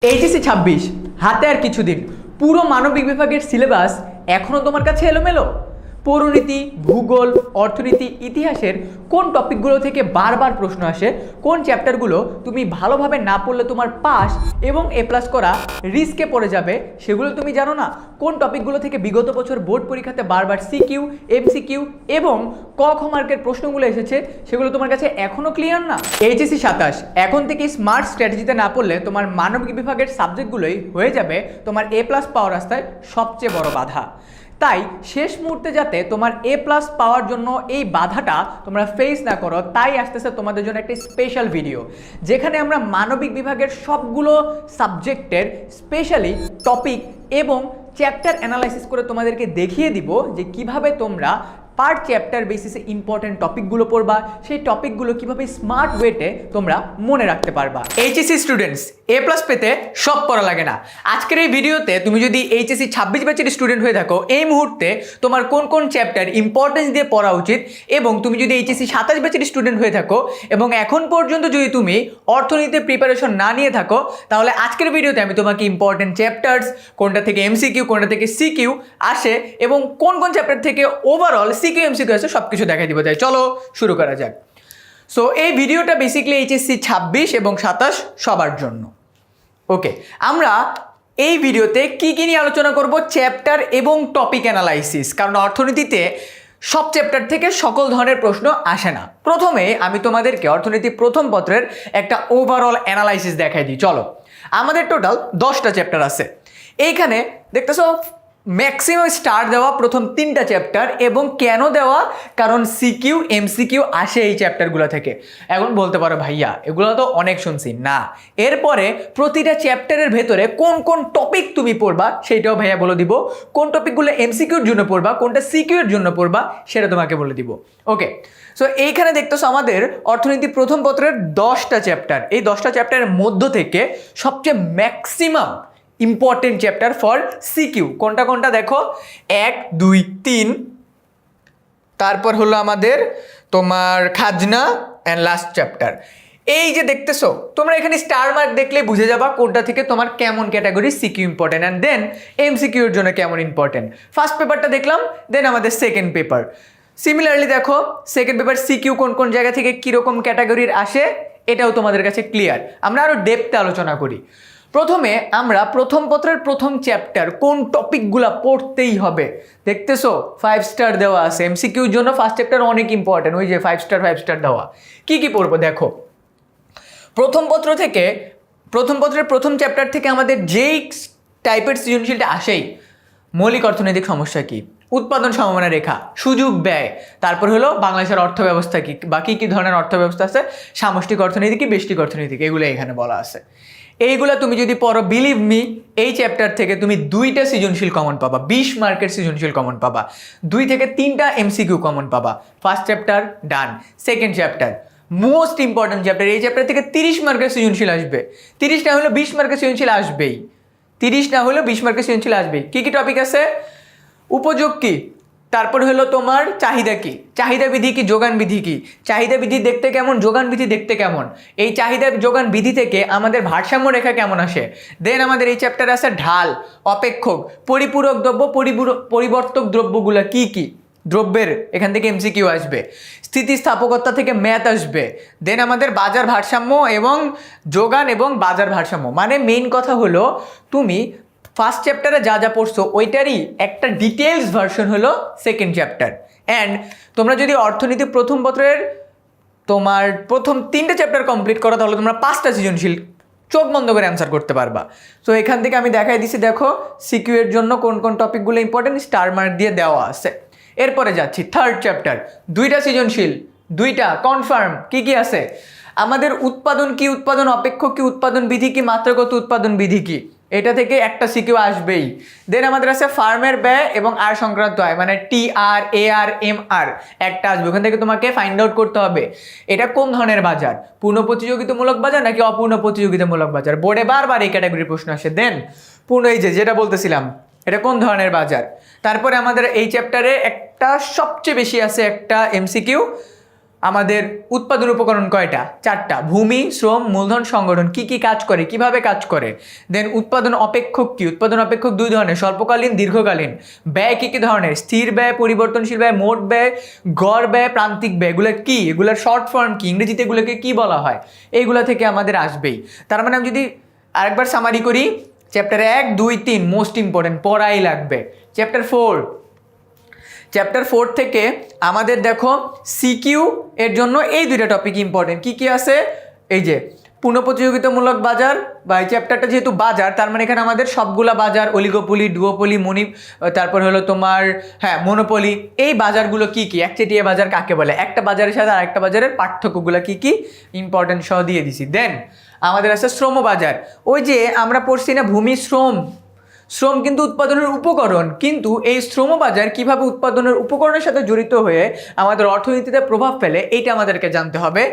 HSC 26 হাতে আর কিছুদিন। পুরো মানবিক বিভাগের সিলেবাস এখনও তোমার কাছে এলোমেলো। পৌরনীতি, ভূগোল, অর্থনীতি, ইতিহাসের কোন টপিকগুলো থেকে বারবার প্রশ্ন আসে, কোন চ্যাপ্টারগুলো তুমি ভালোভাবে না পড়লে তোমার পাস এবং A+ করা রিস্কে পড়ে যাবে সেগুলো তুমি জানো না। কোন টপিকগুলো থেকে বিগত বছর বোর্ড পরীক্ষাতে বারবার সিকিউ, এমসিকিউ এবং ক খ মার্কের প্রশ্নগুলো এসেছে সেগুলো তোমার কাছে এখনও ক্লিয়ার না। এইচএসসি 27 এখন থেকে স্মার্ট স্ট্র্যাটেজিতে না পড়লে তোমার মানবিক বিভাগের সাবজেক্টগুলোই হয়ে যাবে তোমার A+ পাওয়ার রাস্তায় সবচেয়ে বড় বাধা। তাই শেষ মুহূর্তে যাতে তোমার A+ পাওয়ার জন্য এই বাধাটা তোমরা ফেস না করো, তাই আসতেছে তোমাদের জন্য একটা স্পেশাল ভিডিও যেখানে আমরা মানবিক বিভাগের সবগুলো সাবজেক্টের স্পেশালি টপিক এবং চ্যাপ্টার অ্যানালাইসিস করে তোমাদেরকে দেখিয়ে দিব যে কিভাবে তোমরা পার চ্যাপ্টার বেসিসে ইম্পর্টেন্ট টপিকগুলো পড়বা, সেই টপিকগুলো কিভাবে স্মার্ট ওয়েতে তোমরা মনে রাখতে পারবা। এইচএসসি স্টুডেন্টস A+ পেতে সব পড়া লাগে না। আজকের এই ভিডিওতে তুমি যদি এইচএসসি 26 ব্যাচের স্টুডেন্ট হয়ে থাকো, এই মুহূর্তে তোমার কোন কোন চ্যাপ্টার ইম্পর্টেন্স দিয়ে পড়া উচিত, এবং তুমি যদি এইচএসসি 27 ব্যাচের স্টুডেন্ট হয়ে থাকো এবং এখন পর্যন্ত যদি তুমি অর্থনীতিতে প্রিপারেশন না নিয়ে থাকো, তাহলে আজকের ভিডিওতে আমি তোমাকে ইম্পর্টেন্ট চ্যাপ্টার্স, কোনটা থেকে এমসিকিউ, কোনটা থেকে সিকিউ আসে এবং কোন কোন চ্যাপ্টার থেকে ওভারঅল সিকিউ এমসিকিউ আছে সব কিছু দেখাই দিব। তাই চলো শুরু করা যাক। সো এই ভিডিওটা বেসিক্যালি এইচএসসি 26 এবং 27 সবার জন্য। ওকে, আমরা এই ভিডিওতে কি কি নিয়ে আলোচনা করব, চ্যাপ্টার এবং টপিক অ্যানালাইসিস, কারণ অর্থনীতিতে সব চ্যাপ্টার থেকে সকল ধরনের প্রশ্ন আসে না। প্রথমে আমি তোমাদেরকে অর্থনীতি প্রথম পত্রের একটা ওভারঅল অ্যানালাইসিস দেখাই দিই। চলো, আমাদের টোটাল 10টা চ্যাপ্টার আছে। এইখানে দেখতেছো ম্যাক্সিমাম স্টার দেওয়া প্রথম 3টা চ্যাপ্টার, এবং কেন দেওয়া, কারণ সিকিউ এমসিকিউ আসে এই চ্যাপ্টারগুলো থেকে। এখন বলতে পারো ভাইয়া এগুলো তো অনেক শুনছি না, এরপরে প্রতিটা চ্যাপ্টারের ভেতরে কোন কোন টপিক তুমি পড়বা সেইটাও ভাইয়া বলে দিব, কোন টপিকগুলো এমসিকিউর জন্য পড়বা, কোনটা সিকিউ এর জন্য পড়বা সেটা তোমাকে বলে দিব। ওকে, সো এইখানে দেখতেছো আমাদের অর্থনীতি প্রথম পত্রের 10টা চ্যাপ্টার। এই 10টা চ্যাপ্টারের মধ্য থেকে সবচেয়ে maximum important chapter for CQ কোনটা কোনটা দেখো, 1, 2, 3, তারপর হলো আমাদের তোমার খাজনা অ্যান্ড লাস্ট চ্যাপ্টার। এই যে দেখতেছো তোমরা এখানে স্টার মার্ক দেখলে বুঝে যাবা কোনটা থেকে তোমার কেমন category CQ important and then এমসিকিউর জন্য কেমন ইম্পর্টেন্ট। ফার্স্ট পেপারটা দেখলাম, দেন আমাদের সেকেন্ড পেপার। সিমিলারলি দেখো সেকেন্ড পেপার সিকিউ কোন কোন জায়গা থেকে কীরকম ক্যাটাগরির আসে এটাও তোমাদের কাছে ক্লিয়ার। আমরা আরও ডেপথে আলোচনা করি। প্রথমে আমরা প্রথম পত্রের প্রথম চ্যাপ্টার কোন টপিকগুলো পড়তেই হবে দেখতেছো 5 স্টার দেওয়া আছে। এমসিকিউর জন্য ফার্স্ট চ্যাপ্টার অনেক ইম্পর্টেন্ট, ওই যে 5 স্টার দেওয়া। কি কি পড়বো দেখো, প্রথম পত্রের প্রথম চ্যাপ্টার থেকে আমাদের যেই টাইপের সৃজনশীলটা আসেই, মৌলিক অর্থনৈতিক সমস্যা কি, উৎপাদন সমমানের রেখা, সুযোগ ব্যয়, তারপর হলো বাংলাদেশের অর্থব্যবস্থা কি বা কী কী ধরনের অর্থব্যবস্থা আছে, সামষ্টিক অর্থনীতি কি ব্যষ্টিক অর্থনীতি কি, এগুলো এখানে বলা আছে। এইগুলো তুমি যদি পড়ো, বিলিভ মি এই চ্যাপ্টার থেকে তুমি 2টা সৃজনশীল কমন পাবা, 20 মার্কের সৃজনশীল কমন পাবা, 2 থেকে 3টা এমসিকিউ কমন পাবা। First chapter done. Second chapter most important chapter, এই চ্যাপ্টার থেকে 30 মার্কের সৃজনশীল আসবে। 30 না হলেও 20 মার্কের সৃজনশীল আসবেই, 30 না হলেও 20 মার্কের সৃজনশীল আসবেই। কী কী টপিক আছে, উপযোগ কি, তারপর হলো তোমার চাহিদা কি, চাহিদা বিধি কি, যোগান বিধি কি, চাহিদা বিধি দেখতে কেমন, যোগান বিধি দেখতে কেমন, এই চাহিদা যোগান বিধি থেকে আমাদের ভারসাম্য রেখা কেমন আসে। দেন আমাদের এই চ্যাপ্টার আছে ঢাল, অপেক্ষক, পরিপূরক দ্রব্য, পরিবর্তক দ্রব্যগুলো কি কি, দ্রব্যের এখান থেকে এমসিকিউ আসবে। স্থিতিস্থাপকতা থেকে ম্যাথ আসবে। দেন আমাদের বাজার ভারসাম্য এবং যোগান এবং বাজার ভারসাম্য, মানে মেইন কথা হলো তুমি ফার্স্ট চ্যাপ্টারে যা যা পড়ছো ওইটারই একটা ডিটেলস ভার্সন হলো সেকেন্ড চ্যাপ্টার। অ্যান্ড তোমরা যদি অর্থনীতি প্রথম পত্রের তোমার প্রথম 3টে চ্যাপ্টার কমপ্লিট করো, তাহলে তোমরা 5টা সৃজনশীল চোখ বন্ধ করে অ্যান্সার করতে পারবা। সো এখান থেকে আমি দেখাই দিছি, দেখো সিকিউ এর জন্য কোন কোন টপিকগুলো ইম্পর্টেন্ট স্টার মার্ক দিয়ে দেওয়া আছে। এরপরে যাচ্ছি থার্ড চ্যাপ্টার, 2টা সৃজনশীল, 2টা কনফার্ম। কি কি আছে আমাদের, উৎপাদন কি, উৎপাদন অপেক্ষক কি, উৎপাদন বিধি কি, মাত্রাগত উৎপাদন বিধি কি, এটা থেকে একটা সিকিউ আসবেই। দেন আমাদের আছে ফার্মের ব্যয় এবং আর সংক্রান্ত আয়, মানে TR, AR, MR একটা আসবে। ওখান থেকে তোমাকে ফাইন্ড আউট করতে হবে এটা কোন ধরনের বাজার, পূর্ণ প্রতিযোগিতামূলক বাজার নাকি অপূর্ণ প্রতিযোগিতামূলক বাজার। বোর্ডে বারবার এই ক্যাটাগরির প্রশ্ন আসে। দেন এই যেটা বলতেছিলাম এটা কোন ধরনের বাজার। তারপরে আমাদের এই চ্যাপ্টারে একটা সবচেয়ে বেশি আছে একটা এমসিকিউ, আমাদের উৎপাদন উপকরণ কয়টা? 4টা। ভূমি, শ্রম, মূলধন, সংগঠন কি কি কাজ করে, কিভাবে কাজ করে। দেন উৎপাদন অপেক্ষক কি? উৎপাদন অপেক্ষক 2 ধরনের, স্বল্পকালীন, দীর্ঘকালীন। ব্যয় কি কি ধরনের? স্থির ব্যয়, পরিবর্তনশীল ব্যয়, মোট ব্যয়, গড় ব্যয়, প্রান্তিক ব্যয়। এগুলো কি? এগুলোর শর্ট ফর্ম কি? ইংরেজিতে এগুলোকে কি বলা হয়? এইগুলা থেকে আমাদের আসবেই। তার মানে আমি যদি আরেকবার সামারি করি, চ্যাপ্টার 1, 2, 3 মোস্ট ইম্পর্টেন্ট, পড়াই লাগবে। চ্যাপ্টার 4 থেকে আমাদের দেখো সিকিউ এর জন্য এই 2টা টপিক ইম্পর্টেন্ট। কি কি আছে? এই যে পুনঃপ্রতিযোগিতামূলক বাজার, বা এই চ্যাপ্টারটা যেহেতু বাজার, তার মানে এখানে আমাদের সবগুলা বাজার, অলিগোপলি, ডুওপলি, তারপর হলো তোমার মনোপলি, এই বাজারগুলো কি কি, একচেটিয়া বাজার কাকে বলে, একটা বাজারের সাথে আর একটা বাজারের পার্থক্যগুলো কি কি ইম্পর্টেন্ট সহ দিয়ে দিছি। দেন আমাদের আছে শ্রম বাজার। ওই যে আমরা পড়ছি না ভূমি, শ্রম কিন্তু উৎপাদনের উপকরণ, কিন্তু এই শ্রম বাজার কীভাবে উৎপাদনের উপকরণের সাথে জড়িত হয়ে আমাদের অর্থনীতিতে প্রভাব ফেলে, এইটা আমাদেরকে জানতে হবে।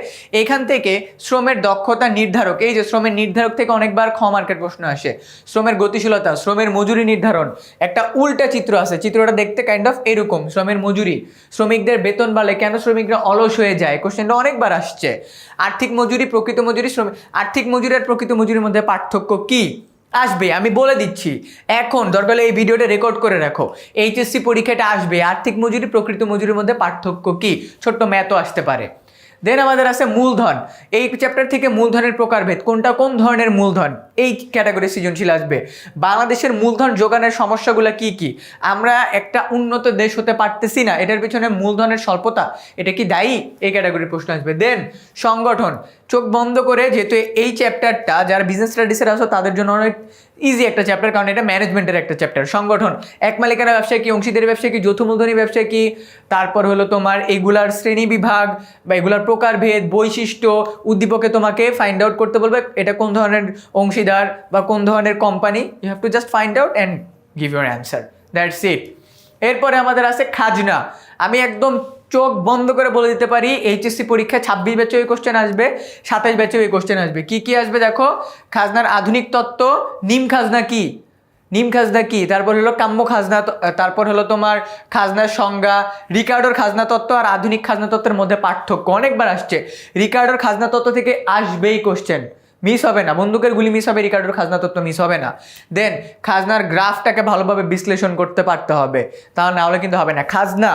এখান থেকে শ্রমের দক্ষতা নির্ধারক, এই যে শ্রমের নির্ধারক থেকে অনেকবার মার্কেট প্রশ্ন আসে। শ্রমের গতিশীলতা, শ্রমের মজুরি নির্ধারণ, একটা উল্টা চিত্র আছে, চিত্রটা দেখতে কাইন্ড অফ এরকম। শ্রমের মজুরি, শ্রমিকদের বেতন বাড়লে কেন শ্রমিকরা অলস হয়ে যায়, কোশ্চেনটা অনেকবার আসছে। আর্থিক মজুরি, প্রকৃত মজুরি, আর্থিক মজুরি আর প্রকৃত মজুরির মধ্যে পার্থক্য কি আসবে আমি বলে দিচ্ছি এখন, দরকার হলে এই ভিডিওটা রেকর্ড করে রাখো। এইচএসসি পরীক্ষাটা আসবে, আর্থিক মজুরি প্রকৃত মজুরির মধ্যে পার্থক্য কি, ছোট্ট ম্যাথও আসতে পারে। দেন আমাদের আছে মূলধন। এই চ্যাপ্টার থেকে মূলধনের প্রকারভেদ, কোনটা কোন ধরনের মূলধন, এই ক্যাটাগরি সৃজনশীল আসবে। বাংলাদেশের মূলধন যোগানের সমস্যাগুলো কি কি, আমরা একটা উন্নত দেশ হতে পারতেছি না, এটার পিছনে মূলধনের স্বল্পতা, এটা কি দায়ী, এই ক্যাটাগরির প্রশ্ন আসবে। দেন সংগঠন, চোখ বন্ধ করে, যেহেতু এই চ্যাপ্টারটা যারা বিজনেস স্টাডিজের আসো তাদের জন্য অনেক ইজি একটা চ্যাপ্টার, কারণ এটা ম্যানেজমেন্টের একটা চ্যাপ্টার। সংগঠন, এক মালিকানা ব্যবসায় কি, অংশীদারি ব্যবসায় কি, যৌথ মূলধনী ব্যবসায় কি, তারপর হলো তোমার এগুলার শ্রেণী বিভাগ বা এগুলার প্রকারভেদ, বৈশিষ্ট্য, উদ্দীপকে তোমাকে ফাইন্ড আউট করতে বলবে এটা কোন ধরনের অংশীদার বা কোন ধরনের company, you have to just find out and give your answer, that's it. এরপরে আমাদের আছে খাজনা। আমি একদম চোখ বন্ধ করে বলে দিতে পারি এইচএসসি পরীক্ষায় 26 ব্যাচে ওই কোশ্চেন আসবে, 27 ব্যাচে ওই কোশ্চেন আসবে। কি কি আসবে দেখো, খাজনার আধুনিক তত্ত্ব, নিম খাজনা কি, তারপর হলো কাম্য খাজনা, তারপর হলো তোমার খাজনার সংজ্ঞা, রিকার্ডোর খাজনা তত্ত্ব আর আধুনিক খাজনা তত্ত্বের মধ্যে পার্থক্য, অনেকবার আসছে। রিকার্ডোর খাজনা তত্ত্ব থেকে আসবেই কোশ্চেন, মিস হবে না, বন্দুকের গুলি মিস হবে, রিকার্ডোর খাজনা তত্ত্ব মিস হবে না। দেন খাজনার গ্রাফটাকে ভালোভাবে বিশ্লেষণ করতে পারতে হবে, তাহলে না হলে কিন্তু হবে না। খাজনা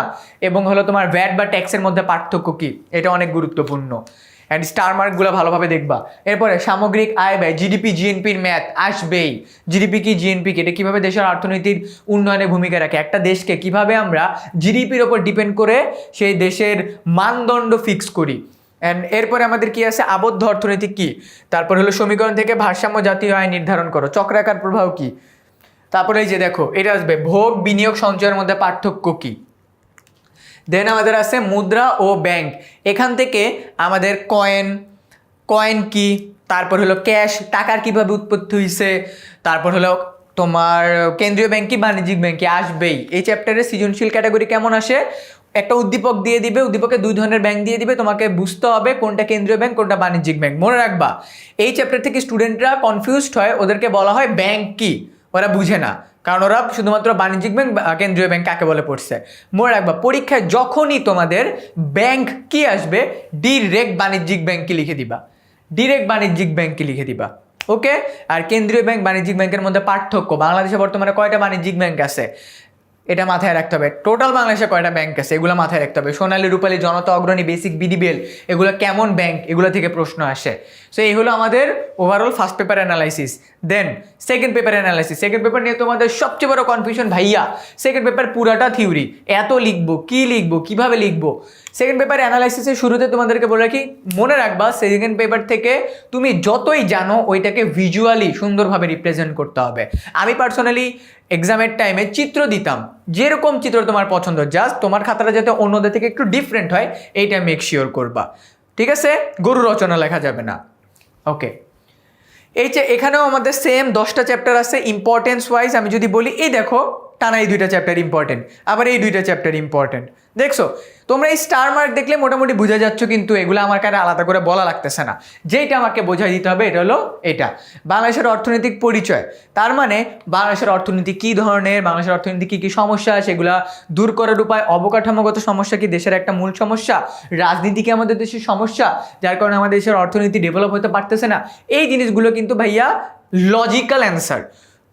এবং হলো তোমার ভ্যাট বা ট্যাক্সের মধ্যে পার্থক্য কি, এটা অনেক গুরুত্বপূর্ণ, অ্যান্ড স্টার মার্কগুলো ভালোভাবে দেখবা। এরপরে সামগ্রিক আয় ব্যয়, জিডিপি জিএনপির ম্যাথ আসবেই। জিডিপি কি, জিএনপি কি, এটা কীভাবে দেশের অর্থনীতির উন্নয়নে ভূমিকা রাখে, একটা দেশকে কিভাবে আমরা জিডিপির ওপর ডিপেন্ড করে সেই দেশের মানদণ্ড ফিক্স করি। অ্যান্ড এরপরে আমাদের কি আছে, আবদ্ধ অর্থনীতি কি, তারপর হলো সমীকরণ থেকে ভারসাম্য জাতীয় আয় নির্ধারণ করো, চক্রাকার প্রবাহ কি, তারপরে এই যে দেখো এটা আসবে ভোগ, বিনিয়োগ, সঞ্চয়ের মধ্যে পার্থক্য কি। দেন আমাদের আছে মুদ্রা ও ব্যাংক, এখান থেকে আমাদের কয়েন কি, তারপর হলো ক্যাশ, টাকার কিভাবে উৎপত্তি হয়েছে, তারপর হলো তোমার কেন্দ্রীয় ব্যাংক কি, বাণিজ্যিক ব্যাংক কি, আসবেই। এই চ্যাপ্টারে সৃজনশীল ক্যাটাগরি কেমন আসে, একটা উদ্দীপক দিয়ে দিবে, উদ্দীপকে 2 ধরনের ব্যাংক দিয়ে দিবে, তোমাকে বুঝতে হবে কোনটা কেন্দ্রীয় ব্যাংক কোনটা বাণিজ্যিক ব্যাংক। মনে রাখবা এই চ্যাপ্টার থেকে স্টুডেন্টরা কনফিউজড হয়, ওদেরকে বলা হয় ব্যাংক কি, ওরা বুঝে না, কারণ ওরা শুধুমাত্র বাণিজ্যিক ব্যাংক, কেন্দ্রীয় ব্যাংক কাকে বলে পড়ছে। মনে রাখবা পরীক্ষায় যখনই তোমাদের ব্যাংক কি আসবে, ডিরেক্ট বাণিজ্যিক ব্যাংক কি লিখে দিবা, ওকে। আর কেন্দ্রীয় ব্যাংক, বাণিজ্যিক ব্যাংকের মধ্যে পার্থক্য, বাংলাদেশে বর্তমানে কয়টা বাণিজ্যিক ব্যাংক আছে এটা মাথায় রাখতে হবে, টোটাল বাংলাদেশে কয়টা ব্যাংক আছে এগুলো মাথায় রাখতে হবে। সোনালী, রূপালী, জনতা, অগ্রণী, বেসিক, বিডিবিএল, এগুলো কেমন ব্যাংক, এগুলো থেকে প্রশ্ন আসে। সো এই হলো আমাদের overall first paper analysis. Then second paper analysis, second paper নিয়ে তোমাদের সবচেয়ে বড় কনফিউশন, ভাইয়া সেকেন্ড পেপার পুরাটা থিওরি, এত লিখবো, কি লিখবো, কিভাবে লিখবো। সেকেন্ড পেপার অ্যানালাইসিসের শুরুতে তোমাদেরকে বলে রাখি, মনে রাখবা সেকেন্ড পেপার থেকে তুমি যতই জানো ওইটাকে ভিজুয়ালি সুন্দরভাবে রিপ্রেজেন্ট করতে হবে। আমি পার্সোনালি এক্সামের টাইমে চিত্র দিতাম, যেরকম চিত্র তোমার পছন্দ, জাস্ট তোমার খাতাটা যাতে অন্যদের থেকে একটু ডিফারেন্ট হয় এইটা মেক শিওর করবা, ঠিক আছে। গরু রচনা লেখা যাবে না, ওকে। এই যে এখানেও আমাদের সেম 10টা চ্যাপ্টার আছে ইম্পর্টেন্স ওয়াইজ। আমি যদি বলি, এই দেখো টানা এই দুইটা চ্যাপ্টার ইম্পর্টেন্ট, আবার এই দুইটা চ্যাপ্টার ইম্পর্টেন্ট। দেখছো তোমরা এই স্টার মার্ক দেখলে মোটামুটি বুঝে যাচ্ছ, কিন্তু এগুলো আমার কাছে আলাদা করে বলা লাগতেছে না। যেইটা আমাকে বোঝাই দিতে হবে এটা হলো এটা বাংলাদেশের অর্থনৈতিক পরিচয়। তার মানে বাংলাদেশের অর্থনীতি কী ধরনের, বাংলাদেশের অর্থনীতি কী কী সমস্যা সেগুলা দূর করার উপায়, অবকাঠামোগত সমস্যা কি দেশের একটা মূল সমস্যা, রাজনীতি কি আমাদের দেশের সমস্যা যার কারণে আমাদের দেশের অর্থনীতি ডেভেলপ হতে পারতেছে না, এই জিনিসগুলো কিন্তু ভাইয়া লজিক্যাল অ্যান্সার।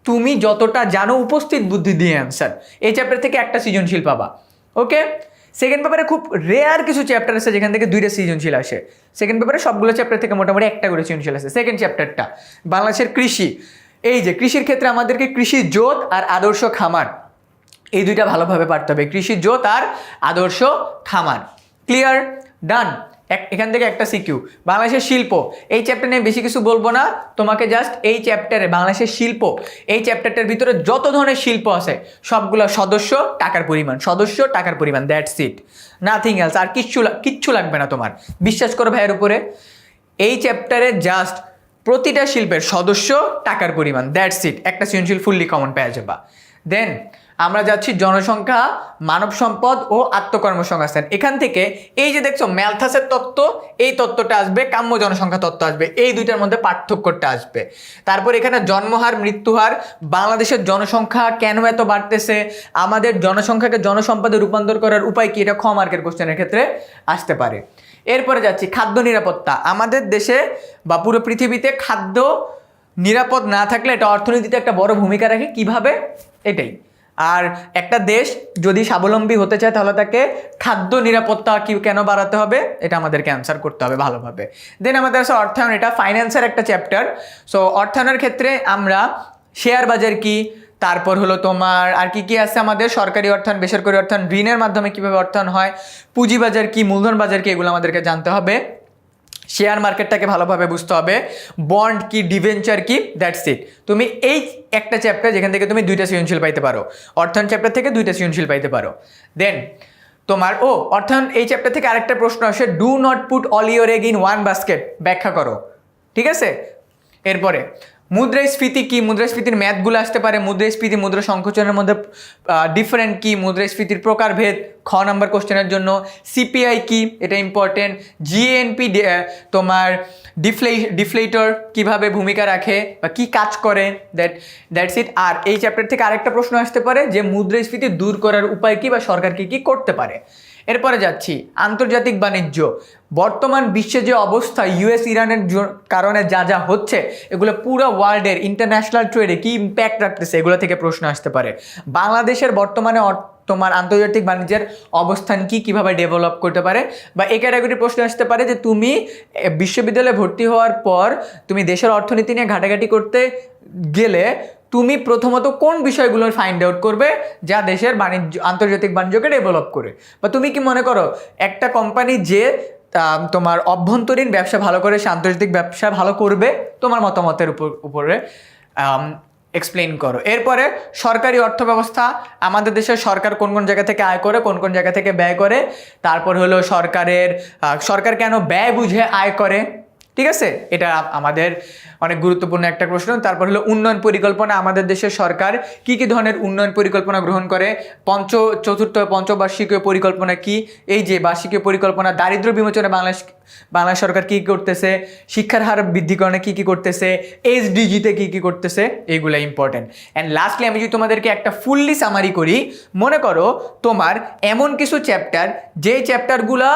তুমি যতটা জানো উপস্থিত বুদ্ধি দিয়ে অ্যান্সার। এই চ্যাপ্টার থেকে একটা সৃজনশীল পাবা। ওকে, সেকেন্ড পেপারে খুব রেয়ার কিছু চ্যাপ্টার আছে যেখান থেকে দুইটা সৃজনশীল আসে। সেকেন্ড পেপারে সবগুলো চ্যাপ্টার থেকে মোটামুটি একটা করে সৃজনশীল আসে। সেকেন্ড চ্যাপ্টারটা বাংলাদেশের কৃষি, এই যে কৃষির ক্ষেত্রে আমাদেরকে কৃষি জোত আর আদর্শ খামার এই দুইটা ভালোভাবে পারতে হবে, কৃষি জোত আর আদর্শ খামার। ক্লিয়ার? ডান। এখান থেকে একটা সিকিউ বাংলাদেশের শিল্প, এই চ্যাপ্টার নিয়ে বেশি কিছু বলবো না, তোমাকে জাস্ট এই চ্যাপ্টারে বাংলাদেশের শিল্প, এই চ্যাপ্টারটার ভিতরে যত ধরনের শিল্প আছে সবগুলো সদস্য টাকার পরিমাণ, সদস্য টাকার পরিমাণ, দ্যাটস ইট, নাথিং এলস। আর কিচ্ছু লাগবে না তোমার, বিশ্বাস করো ভাইয়ের উপরে। এই চ্যাপ্টারে জাস্ট প্রতিটা শিল্পের সদস্য টাকার পরিমাণ, দ্যাটস ইট, একটা সৃজনশীল ফুললি কমন পেয়ে যাবা। দেন আমরা যাচ্ছি জনসংখ্যা, মানব সম্পদ ও আত্মকর্মসংস্থান। এখান থেকে এই যে দেখছো ম্যালথাসের তত্ত্ব, এই তত্ত্বটা আসবে, কাম্য জনসংখ্যা তত্ত্ব আসবে, এই দুইটার মধ্যে পার্থক্যটা আসবে। তারপর এখানে জন্মহার, মৃত্যুহার, বাংলাদেশের জনসংখ্যা কেন এত বাড়তেছে, আমাদের জনসংখ্যাকে জনসম্পদে রূপান্তর করার উপায় কি, এটা খ মার্কের কোশ্চেনের ক্ষেত্রে আসতে পারে। এরপরে যাচ্ছি খাদ্য নিরাপত্তা। আমাদের দেশে বা পুরো পৃথিবীতে খাদ্য নিরাপদ না থাকলে এটা অর্থনীতিতে একটা বড় ভূমিকা রাখে, কিভাবে, এটাই। আর একটা দেশ যদি স্বাবলম্বী হতে চায় তাহলে তাকে খাদ্য নিরাপত্তা কেন বাড়াতে হবে, এটা আমাদেরকে অ্যান্সার করতে হবে ভালোভাবে। দেন আমাদের আছে অর্থায়ন, এটা ফাইন্যান্সের একটা চ্যাপ্টার। সো অর্থায়নের ক্ষেত্রে আমরা শেয়ার বাজার কি, তারপর হলো তোমার আর কি কি আছে আমাদের, সরকারি অর্থায়ন, বেসরকারি অর্থায়ন, ঋণের মাধ্যমে কীভাবে অর্থায়ন হয়, পুঁজিবাজার কি, মূলধন বাজার কি, এগুলো আমাদেরকে জানতে হবে। শেয়ার মার্কেটটাকে ভালোভাবে বুঝতে হবে, বন্ড কি, ডিভেঞ্চার কি, দ্যাটস ইট। তুমি এই একটা চ্যাপ্টার যেখান থেকে তুমি দুইটা সৃজনশীল পাইতে পারো, অর্থায়ন চ্যাপ্টার থেকে দুইটা সৃজনশীল পাইতে পারো। দেন তোমার অর্থায়ন এই চ্যাপ্টার থেকে আরেকটা প্রশ্ন আসে, do not put all your egg in one basket, ব্যাখ্যা করো, ঠিক আছে। এরপরে মুদ্রাস্ফীতি কি, মুদ্রাস্ফীতির ম্যাথগুলো আসতে পারে, মুদ্রাস্ফীতি মুদ্রা সংকোচনের মধ্যে ডিফারেন্ট কি, মুদ্রাস্ফীতির প্রকারভেদ খ নাম্বার কোশ্চেনের জন্য, সিপিআই কি, এটা ইম্পর্টেন্ট, জিএনপি তোমার ডিফ্লেটর কিভাবে ভূমিকা রাখে বা কি কাজ করে, দ্যাটস ইট। আর এই চ্যাপ্টার থেকে আরেকটা প্রশ্ন আসতে পারে যে মুদ্রাস্ফীতি দূর করার উপায় কি বা সরকার কি কি করতে পারে। এরপরে যাচ্ছি আন্তর্জাতিক বাণিজ্য। বর্তমান বিশ্বে যে অবস্থা, ইউএস ইরানের কারণে যা যা হচ্ছে, এগুলো পুরো ওয়ার্ল্ডের ইন্টারন্যাশনাল ট্রেডে কি ইম্প্যাক্ট রাখতেছে, এগুলো থেকে প্রশ্ন আসতে পারে। বাংলাদেশের বর্তমানে তোমার আন্তর্জাতিক বাণিজ্যের অবস্থান কি, কিভাবে ডেভেলপ করতে পারে, বা এই ক্যাটাগরির প্রশ্ন আসতে পারে যে তুমি বিশ্ববিদ্যালয়ে ভর্তি হওয়ার পর তুমি দেশের অর্থনীতি নিয়ে ঘাটাঘাটি করতে গেলে তুমি প্রথমত কোন বিষয়গুলোর ফাইন্ড আউট করবে যা দেশের আন্তর্জাতিক বাণিজ্যকে ডেভেলপ করে। বা তুমি কি মনে করো একটা কোম্পানি যে তোমার অভ্যন্তরীণ ব্যবসা ভালো করে সে আন্তর্জাতিক ব্যবসা ভালো করবে, তোমার মতামতের উপরে এক্সপ্লেইন করো। এরপরে সরকারি অর্থব্যবস্থা, আমাদের দেশের সরকার কোন কোন জায়গা থেকে আয় করে, কোন কোন জায়গা থেকে ব্যয় করে, তারপর হলো সরকার কেন ব্যয় বুঝে আয় করে, ঠিক আছে, এটা আমাদের অনেক গুরুত্বপূর্ণ একটা প্রশ্ন। তারপর হলো উন্নয়ন পরিকল্পনা, আমাদের দেশের সরকার কি কি ধরনের উন্নয়ন পরিকল্পনা গ্রহণ করে, চতুর্থ পঞ্চবার্ষিকীয় পরিকল্পনা কি, এই যে বার্ষিকীয় পরিকল্পনা, দারিদ্র্য বিমোচনে বাংলাদেশ সরকার কী করতেছে, শিক্ষার হার বৃদ্ধিকরণে কী কী করতেছে, এসডিজিতে কী কী করতেছে, এইগুলো ইম্পর্টেন্ট। অ্যান্ড লাস্টলি আমি যদি তোমাদেরকে একটা ফুললি সামারি করি, মনে করো তোমার এমন কিছু চ্যাপ্টার, যেই চ্যাপ্টারগুলা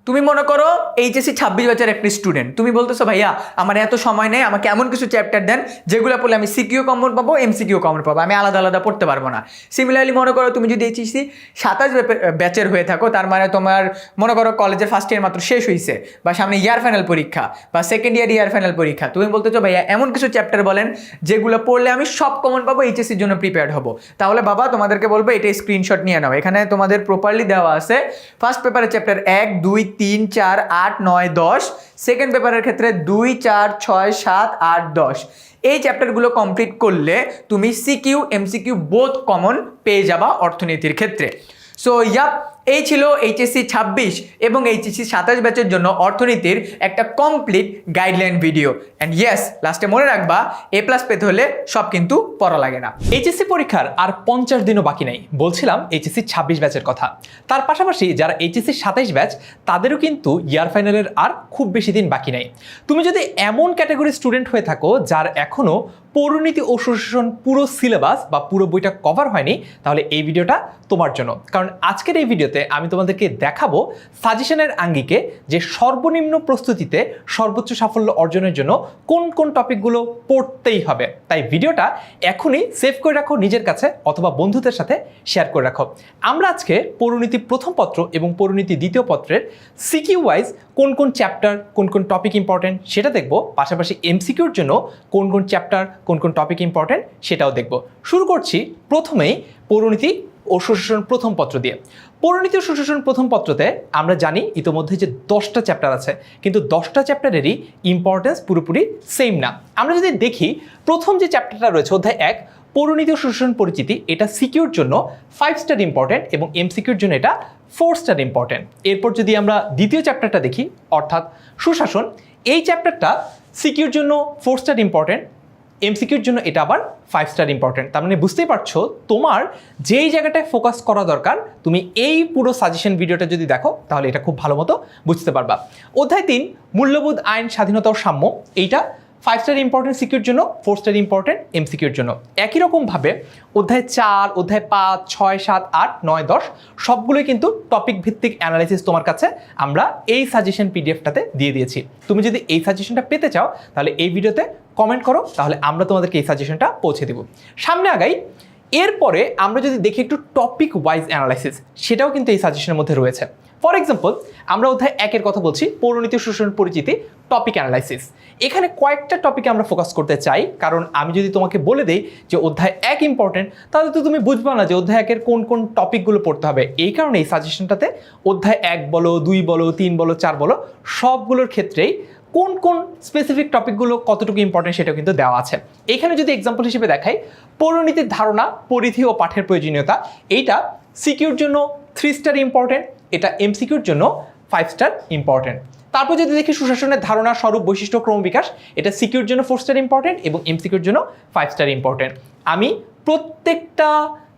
তুমি মনে করো এইচএসসি 26 বছর একটা স্টুডেন্ট, তুমি বলতেছো ভাইয়া আমার এত সময় নেই, আমাকে এমন কিছু চ্যাপ্টার দেন যেগুলো পড়লে আমি সিকিউ কমন পাবো, এমসিকিউ কমন পাবো, আমি আলাদা আলাদা পড়তে পারবো না। সিমিলারলি মনে করো তুমি যদি এইচএসসি 27 ব্যাচের হয়ে থাকো, তার মানে তোমার মনে করো কলেজের ফার্স্ট ইয়ার মাত্র শেষ হয়েছে, বা সামনে ইয়ার ফাইনাল পরীক্ষা বা সেকেন্ড ইয়ার ফাইনাল পরীক্ষা, তুমি বলতেছো ভাইয়া এমন কিছু চ্যাপ্টার বলেন যেগুলো পড়লে আমি সব কমন পাবো, এইচএসসির জন্য প্রিপেয়ার্ড হবো। তাহলে বাবা তোমাদেরকে বলবো এটা স্ক্রিনশট নিয়ে নাও, এখানে তোমাদের প্রপারলি দেওয়া আছে। ফার্স্ট পেপারের চ্যাপ্টার 1, 2, 3, 4, 8, 9, 10, সেকেন্ড পেপারের ক্ষেত্রে 2, 4, 6, 7, 8, 10। এই চ্যাপ্টারগুলো কমপ্লিট করলে তুমি সিকিউ এমসিকিউ বোথ কমন পেয়ে যাবা অর্থনীতির ক্ষেত্রে। সো এই ছিল এইচএসসি 26 এবং এইচএসসি 27 ব্যাচের জন্য অর্থনীতির একটা complete guideline video. And yes, লাস্টে মনে রাখবা A+ পেতে হলে সব কিন্তু পড়া লাগে না। এইচএসসি পরীক্ষার আর 50 দিনও বাকি নাই। বলছিলাম এইচএসসি 26 ব্যাচের কথা। তার পাশাপাশি যারা এইচএসসি 27 ব্যাচ তাদেরও কিন্তু ইয়ার ফাইনালের আর খুব বেশি দিন বাকি নাই। তুমি যদি এমন ক্যাটাগরি স্টুডেন্ট হয়ে থাকো যার এখনো পৌরনীতি ও সুশাসন পুরো সিলেবাস বা পুরো বইটা কভার হয়নি, তাহলে এই ভিডিওটা তোমার জন্য। কারণ আজকের এই ভিডিওতে আমি তোমাদেরকে দেখাবো সাজেশনের আঙ্গিকে যে সর্বনিম্ন প্রস্তুতিতে সর্বোচ্চ সাফল্য অর্জনের জন্য কোন কোন টপিকগুলো পড়তেই হবে। তাই ভিডিওটা এখনই সেভ করে রাখো নিজের কাছে অথবা বন্ধুদের সাথে শেয়ার করে রাখো। আমরা আজকে পৌরনীতি প্রথম পত্র এবং পৌরনীতি দ্বিতীয় পত্রের সিকিউ ওয়াইজ কোন কোন চ্যাপ্টার কোন কোন টপিক ইম্পর্টেন্ট সেটা দেখব, পাশাপাশি এমসিকিউর জন্য কোন কোন চ্যাপ্টার কোন কোন টপিক ইম্পর্টেন্ট সেটাও দেখব। শুরু করছি প্রথমেই পৌরনীতি ও সুশাসন প্রথম পত্র দিয়ে। পৌরনীতি ও সুশাসন প্রথম পত্রতে আমরা জানি ইতোমধ্যে যে 10টা চ্যাপ্টার আছে, কিন্তু 10টা চ্যাপ্টারেরই ইম্পর্টেন্স পুরোপুরি সেম না। আমরা যদি দেখি প্রথম যে চ্যাপ্টারটা রয়েছে অধ্যায় 1 পৌরনীতি ও সুশাসন পরিচিতি, এটা সিকিউর জন্য 5 স্টার ইম্পর্টেন্ট এবং এমসিকিউর জন্য এটা 4 স্টার ইম্পর্টেন্ট। এরপর যদি আমরা দ্বিতীয় চ্যাপ্টারটা দেখি অর্থাৎ সুশাসন, এই চ্যাপ্টারটা সিকিউর জন্য 4 স্টার ইম্পর্টেন্ট, এমসিকিউর জন্য এটা আবার 5 স্টার ইম্পর্টেন্ট। তার মানে বুঝতেই পারছো তোমার যেই জায়গাটায় ফোকাস করা দরকার তুমি এই পুরো সাজেশন ভিডিওটা যদি দেখো তাহলে এটা খুব ভালো মতো বুঝতে পারবা। অধ্যায় 3 মূল্যবোধ আইন স্বাধীনতা ও সাম্য, এইটা 5 স্টার ইম্পর্টেন্ট সিকিউর জন্য, 4 স্টার ইম্পর্টেন্ট এমসিকিউর জন্য। একই রকমভাবে অধ্যায় 4, অধ্যায় 5, 6, 7, 8, 9, 10 সবগুলোই কিন্তু টপিক ভিত্তিক অ্যানালাইসিস তোমার কাছে আমরা এই সাজেশন পিডিএফটাতে দিয়ে দিয়েছি। তুমি যদি এই সাজেশনটা পেতে চাও তাহলে এই ভিডিওতে কমেন্ট করো, তাহলে আমরা তোমাদেরকে এই সাজেশনটা পৌঁছে দেব। সামনে আগাই, এরপরে আমরা যদি দেখি একটু টপিক ওয়াইজ অ্যানালাইসিস, সেটাও কিন্তু এই সাজেশনের মধ্যে রয়েছে। ফর এক্সাম্পল আমরা অধ্যায় 1 কথা বলছি পৌরনীতি ও সুশাসন পরিচিতি টপিক অ্যানালাইসিস। এখানে কয়েকটা টপিকে আমরা ফোকাস করতে চাই, কারণ আমি যদি তোমাকে বলে দিই যে অধ্যায় 1 ইম্পর্টেন্ট তাহলে তো তুমি বুঝবা না যে অধ্যায় 1 কোন কোন টপিকগুলো পড়তে হবে। এই কারণে এই সাজেশনটাতে অধ্যায় 1 বলো, 2 বলো, 3 বলো, 4 বলো সবগুলোর ক্ষেত্রেই কোন কোন স্পেসিফিক টপিকগুলো কতটুকু ইম্পর্টেন্ট সেটাও কিন্তু দেওয়া আছে। এখানে যদি এক্সাম্পল হিসেবে দেখাই পৌরনীতির ধারণা, পরিধি ও পাঠের প্রয়োজনীয়তা, এইটা সিকিউর জন্য 3 স্টার ইম্পর্টেন্ট, এটা এমসিকিউর জন্য 5 স্টার ইম্পর্টেন্ট। তারপর যদি দেখি সুশাসনের ধারণা, স্বরূপ, বৈশিষ্ট্য, ক্রমবিকাশ, এটা সিকিউর জন্য 4 স্টার ইম্পর্টেন্ট এবং এমসিকিউর জন্য 5 স্টার ইম্পর্টেন্ট। আমি প্রত্যেকটা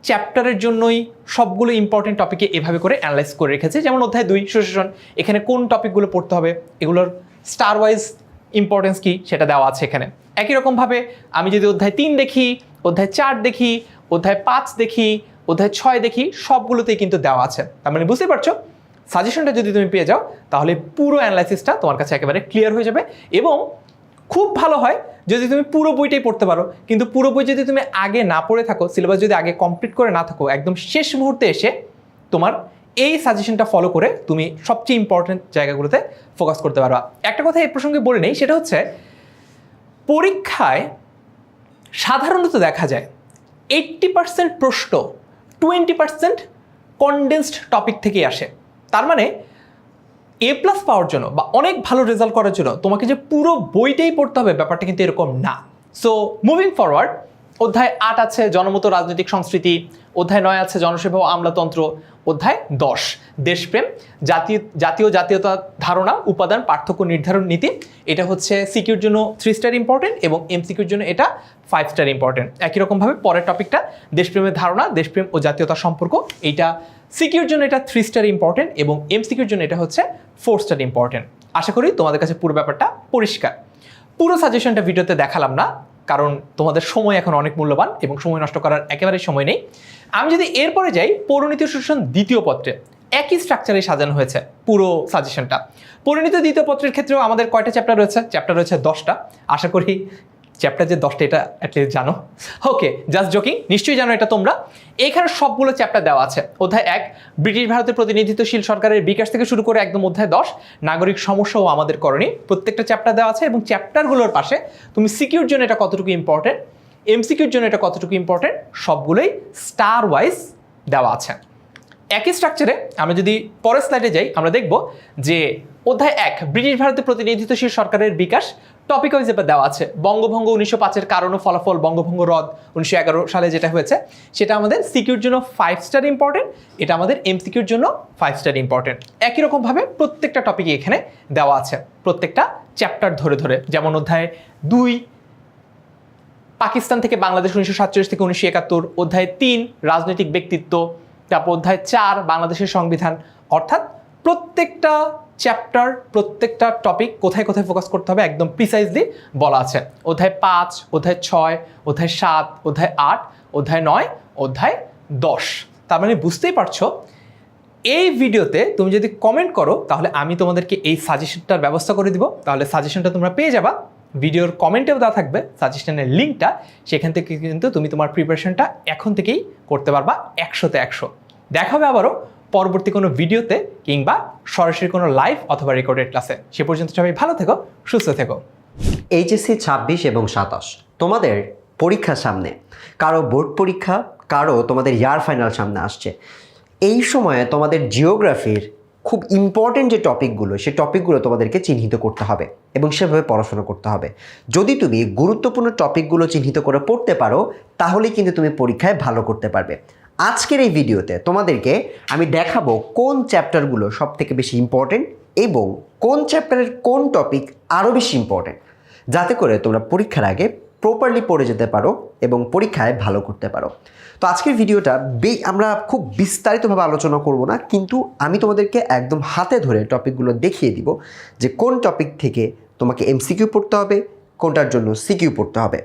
চ্যাপ্টারের জন্যই সবগুলো ইম্পর্টেন্ট টপিকে এভাবে করে অ্যানালাইজ করে রেখেছি। যেমন অধ্যায় 2 সুশাসন, এখানে কোন টপিকগুলো পড়তে হবে, এগুলোর স্টার ওয়াইজ ইম্পর্টেন্স কি সেটা দেওয়া আছে এখানে। একই রকমভাবে আমি যদি অধ্যায় 3 দেখি, অধ্যায় 4 দেখি, অধ্যায় 5 দেখি, অধ্যায় 6 দেখি, সবগুলোতেই কিন্তু দেওয়া আছে। তার মানে বুঝতে পারছো সাজেশনটা যদি তুমি পেয়ে যাও তাহলে পুরো অ্যানালাইসিসটা তোমার কাছে একেবারে ক্লিয়ার হয়ে যাবে। এবং খুব ভালো হয় যদি তুমি পুরো বইটাই পড়তে পারো, কিন্তু পুরো বই যদি তুমি আগে না পড়ে থাকো, সিলেবাস যদি আগে কমপ্লিট করে না থাকো, একদম শেষ মুহূর্তে এসে তোমার এই সাজেশনটা ফলো করে তুমি সবচেয়ে ইম্পর্টেন্ট জায়গাগুলোতে ফোকাস করতে পারবা। একটা কথা এই প্রসঙ্গে বলে নেই, সেটা হচ্ছে পরীক্ষায় সাধারণত দেখা যায় 80% প্রশ্ন 20% কনডেন্সড টপিক থেকেই আসে। তার মানে A+ পাওয়ার জন্য বা অনেক ভালো রেজাল্ট করার জন্য তোমাকে যে পুরো বইটাই পড়তে হবে ব্যাপারটা কিন্তু এরকম না। সো মুভিং ফরওয়ার্ড, অধ্যায় 8 আছে জনমত রাজনৈতিক সংস্কৃতি, অধ্যায় 9 আছে জনসেবা ও আমলাতন্ত্র, অধ্যায় 10 দেশপ্রেম, জাতীয়তা ধারণা, উপাদান, পার্থক্য নির্ধারণ নীতি, এটা হচ্ছে সিকিউর জন্য 3 স্টার ইম্পর্টেন্ট এবং এমসিকিউর জন্য এটা 5 স্টার ইম্পর্টেন্ট। একই রকমভাবে পরের টপিকটা দেশপ্রেমের ধারণা, দেশপ্রেম ও জাতীয়তার সম্পর্ক, এইটা সিকিউর জন্য এটা 3 স্টার ইম্পর্টেন্ট এবং এমসিকিউর জন্য এটা হচ্ছে 4 স্টার ইম্পর্টেন্ট। আশা করি তোমাদের কাছে পুরো ব্যাপারটা পরিষ্কার। পুরো সাজেশনটা ভিডিওতে দেখালাম না, কারণ তোমাদের সময় এখন অনেক মূল্যবান এবং সময় নষ্ট করার একেবারেই সময় নেই। আমি যদি এরপরে যাই পৌরনীতি ও সুশাসন দ্বিতীয় পত্রে, একই স্ট্রাকচারে সাজানো হয়েছে পুরো সাজেশনটা। পৌরনীতি দ্বিতীয় পত্রের ক্ষেত্রেও আমাদের কয়টা চ্যাপ্টার রয়েছে? চ্যাপ্টার রয়েছে 10টা। আশা করি চ্যাপ্টার যে 10টা এটা অ্যাটলিস্ট জানো। ওকে, জাস্ট জোকিং, নিশ্চয়ই জানো এটা তোমরা। এখানে সবগুলো চ্যাপ্টার দেওয়া আছে। অধ্যায় 1 ব্রিটিশ ভারতের প্রতিনিধিত্বশীল সরকারের বিকাশ থেকে শুরু করে একদম অধ্যায় 10 নাগরিক সমস্যা ও আমাদের করণীয়, প্রত্যেকটা চ্যাপ্টার দেওয়া আছে এবং চ্যাপ্টারগুলোর পাশে তুমি সিকিউর জন্য এটা কতটুকু ইম্পর্টেন্ট, এমসিকিউর জন্য এটা কতটুকু ইম্পর্টেন্ট, সবগুলোই স্টার ওয়াইজ দেওয়া আছে। একই স্ট্রাকচারে আমরা যদি পরের স্লাইডে যাই আমরা দেখব যে অধ্যায় 1 ব্রিটিশ ভারতের প্রতিনিধিত্বশীল সরকারের বিকাশ টপিক ওয়াইজ পেপার দেওয়া আছে। বঙ্গভঙ্গ 1905-এর কারণ ও ফলাফল, বঙ্গভঙ্গ রদ 1911 সালে যেটা হয়েছে সেটা আমাদের সিকিউর জন্য 5 স্টার ইম্পর্টেন্ট, এটা আমাদের এমসিকিউর জন্য 5 স্টার ইম্পর্টেন্ট। একই রকমভাবে প্রত্যেকটা টপিকই এখানে দেওয়া আছে, প্রত্যেকটা চ্যাপ্টার ধরে ধরে। যেমন অধ্যায় 2 পাকিস্তান থেকে বাংলাদেশ 1947 থেকে 1971, অধ্যায় 3 রাজনৈতিক ব্যক্তিত্ব, তারপর অধ্যায় 4 বাংলাদেশের সংবিধান। অর্থাৎ প্রত্যেকটা চ্যাপ্টার, প্রত্যেকটা টপিক কোথায় কোথায় ফোকাস করতে হবে একদম প্রিসাইজলি বলা আছে। অধ্যায় 5, অধ্যায় 6, অধ্যায় 7, অধ্যায় 8, অধ্যায় 9, অধ্যায় 10। তার মানে বুঝতেই পারছো এই ভিডিওতে তুমি যদি কমেন্ট করো তাহলে আমি তোমাদেরকে এই সাজেশনটার ব্যবস্থা করে দিব। তাহলে সাজেশনটা তোমরা পেয়ে যাবা, ভিডিওর কমেন্টেও দেওয়া থাকবে সাজেশনের লিঙ্কটা, সেখান থেকে কিন্তু তুমি তোমার প্রিপারেশনটা এখন থেকেই করতে পারবা 100-তে 100। দেখা হবে আবারও পরবর্তী কোনো ভিডিওতে কিংবা সরাসরি কোনো লাইভ অথবা রেকর্ডেড ক্লাসে। সে পর্যন্ত সবাই ভালো থেকো, সুস্থ থেকো। এইচএসসি 26 এবং 27 তোমাদের পরীক্ষার সামনে, কারো বোর্ড পরীক্ষা, কারো তোমাদের ইয়ার ফাইনাল সামনে আসছে। এই সময়ে তোমাদের জিওগ্রাফির খুব ইম্পর্টেন্ট যে টপিকগুলো, সেই টপিকগুলো তোমাদেরকে চিহ্নিত করতে হবে এবং সেভাবে পড়াশোনা করতে হবে। যদি তুমি গুরুত্বপূর্ণ টপিকগুলো চিহ্নিত করে পড়তে পারো তাহলে কিন্তু তুমি পরীক্ষায় ভালো করতে পারবে। আজকের এই ভিডিওতে তোমাদেরকে আমি দেখাবো কোন চ্যাপ্টারগুলো সব থেকে বেশি ইম্পর্টেন্ট এবং কোন চ্যাপ্টারের কোন টপিক আরও বেশি ইম্পর্টেন্ট, যাতে করে তোমরা পরীক্ষার আগে প্রপারলি পড়ে যেতে পারো এবং পরীক্ষায় ভালো করতে পারো। তো আজকের ভিডিওটা আমরা খুব বিস্তারিতভাবে আলোচনা করব না, কিন্তু আমি তোমাদেরকে একদম হাতে ধরে টপিকগুলো দেখিয়ে দিব যে কোন টপিক থেকে তোমাকে এমসিকিউ পড়তে হবে, কোনটার জন্য সিকিউ পড়তে হবে,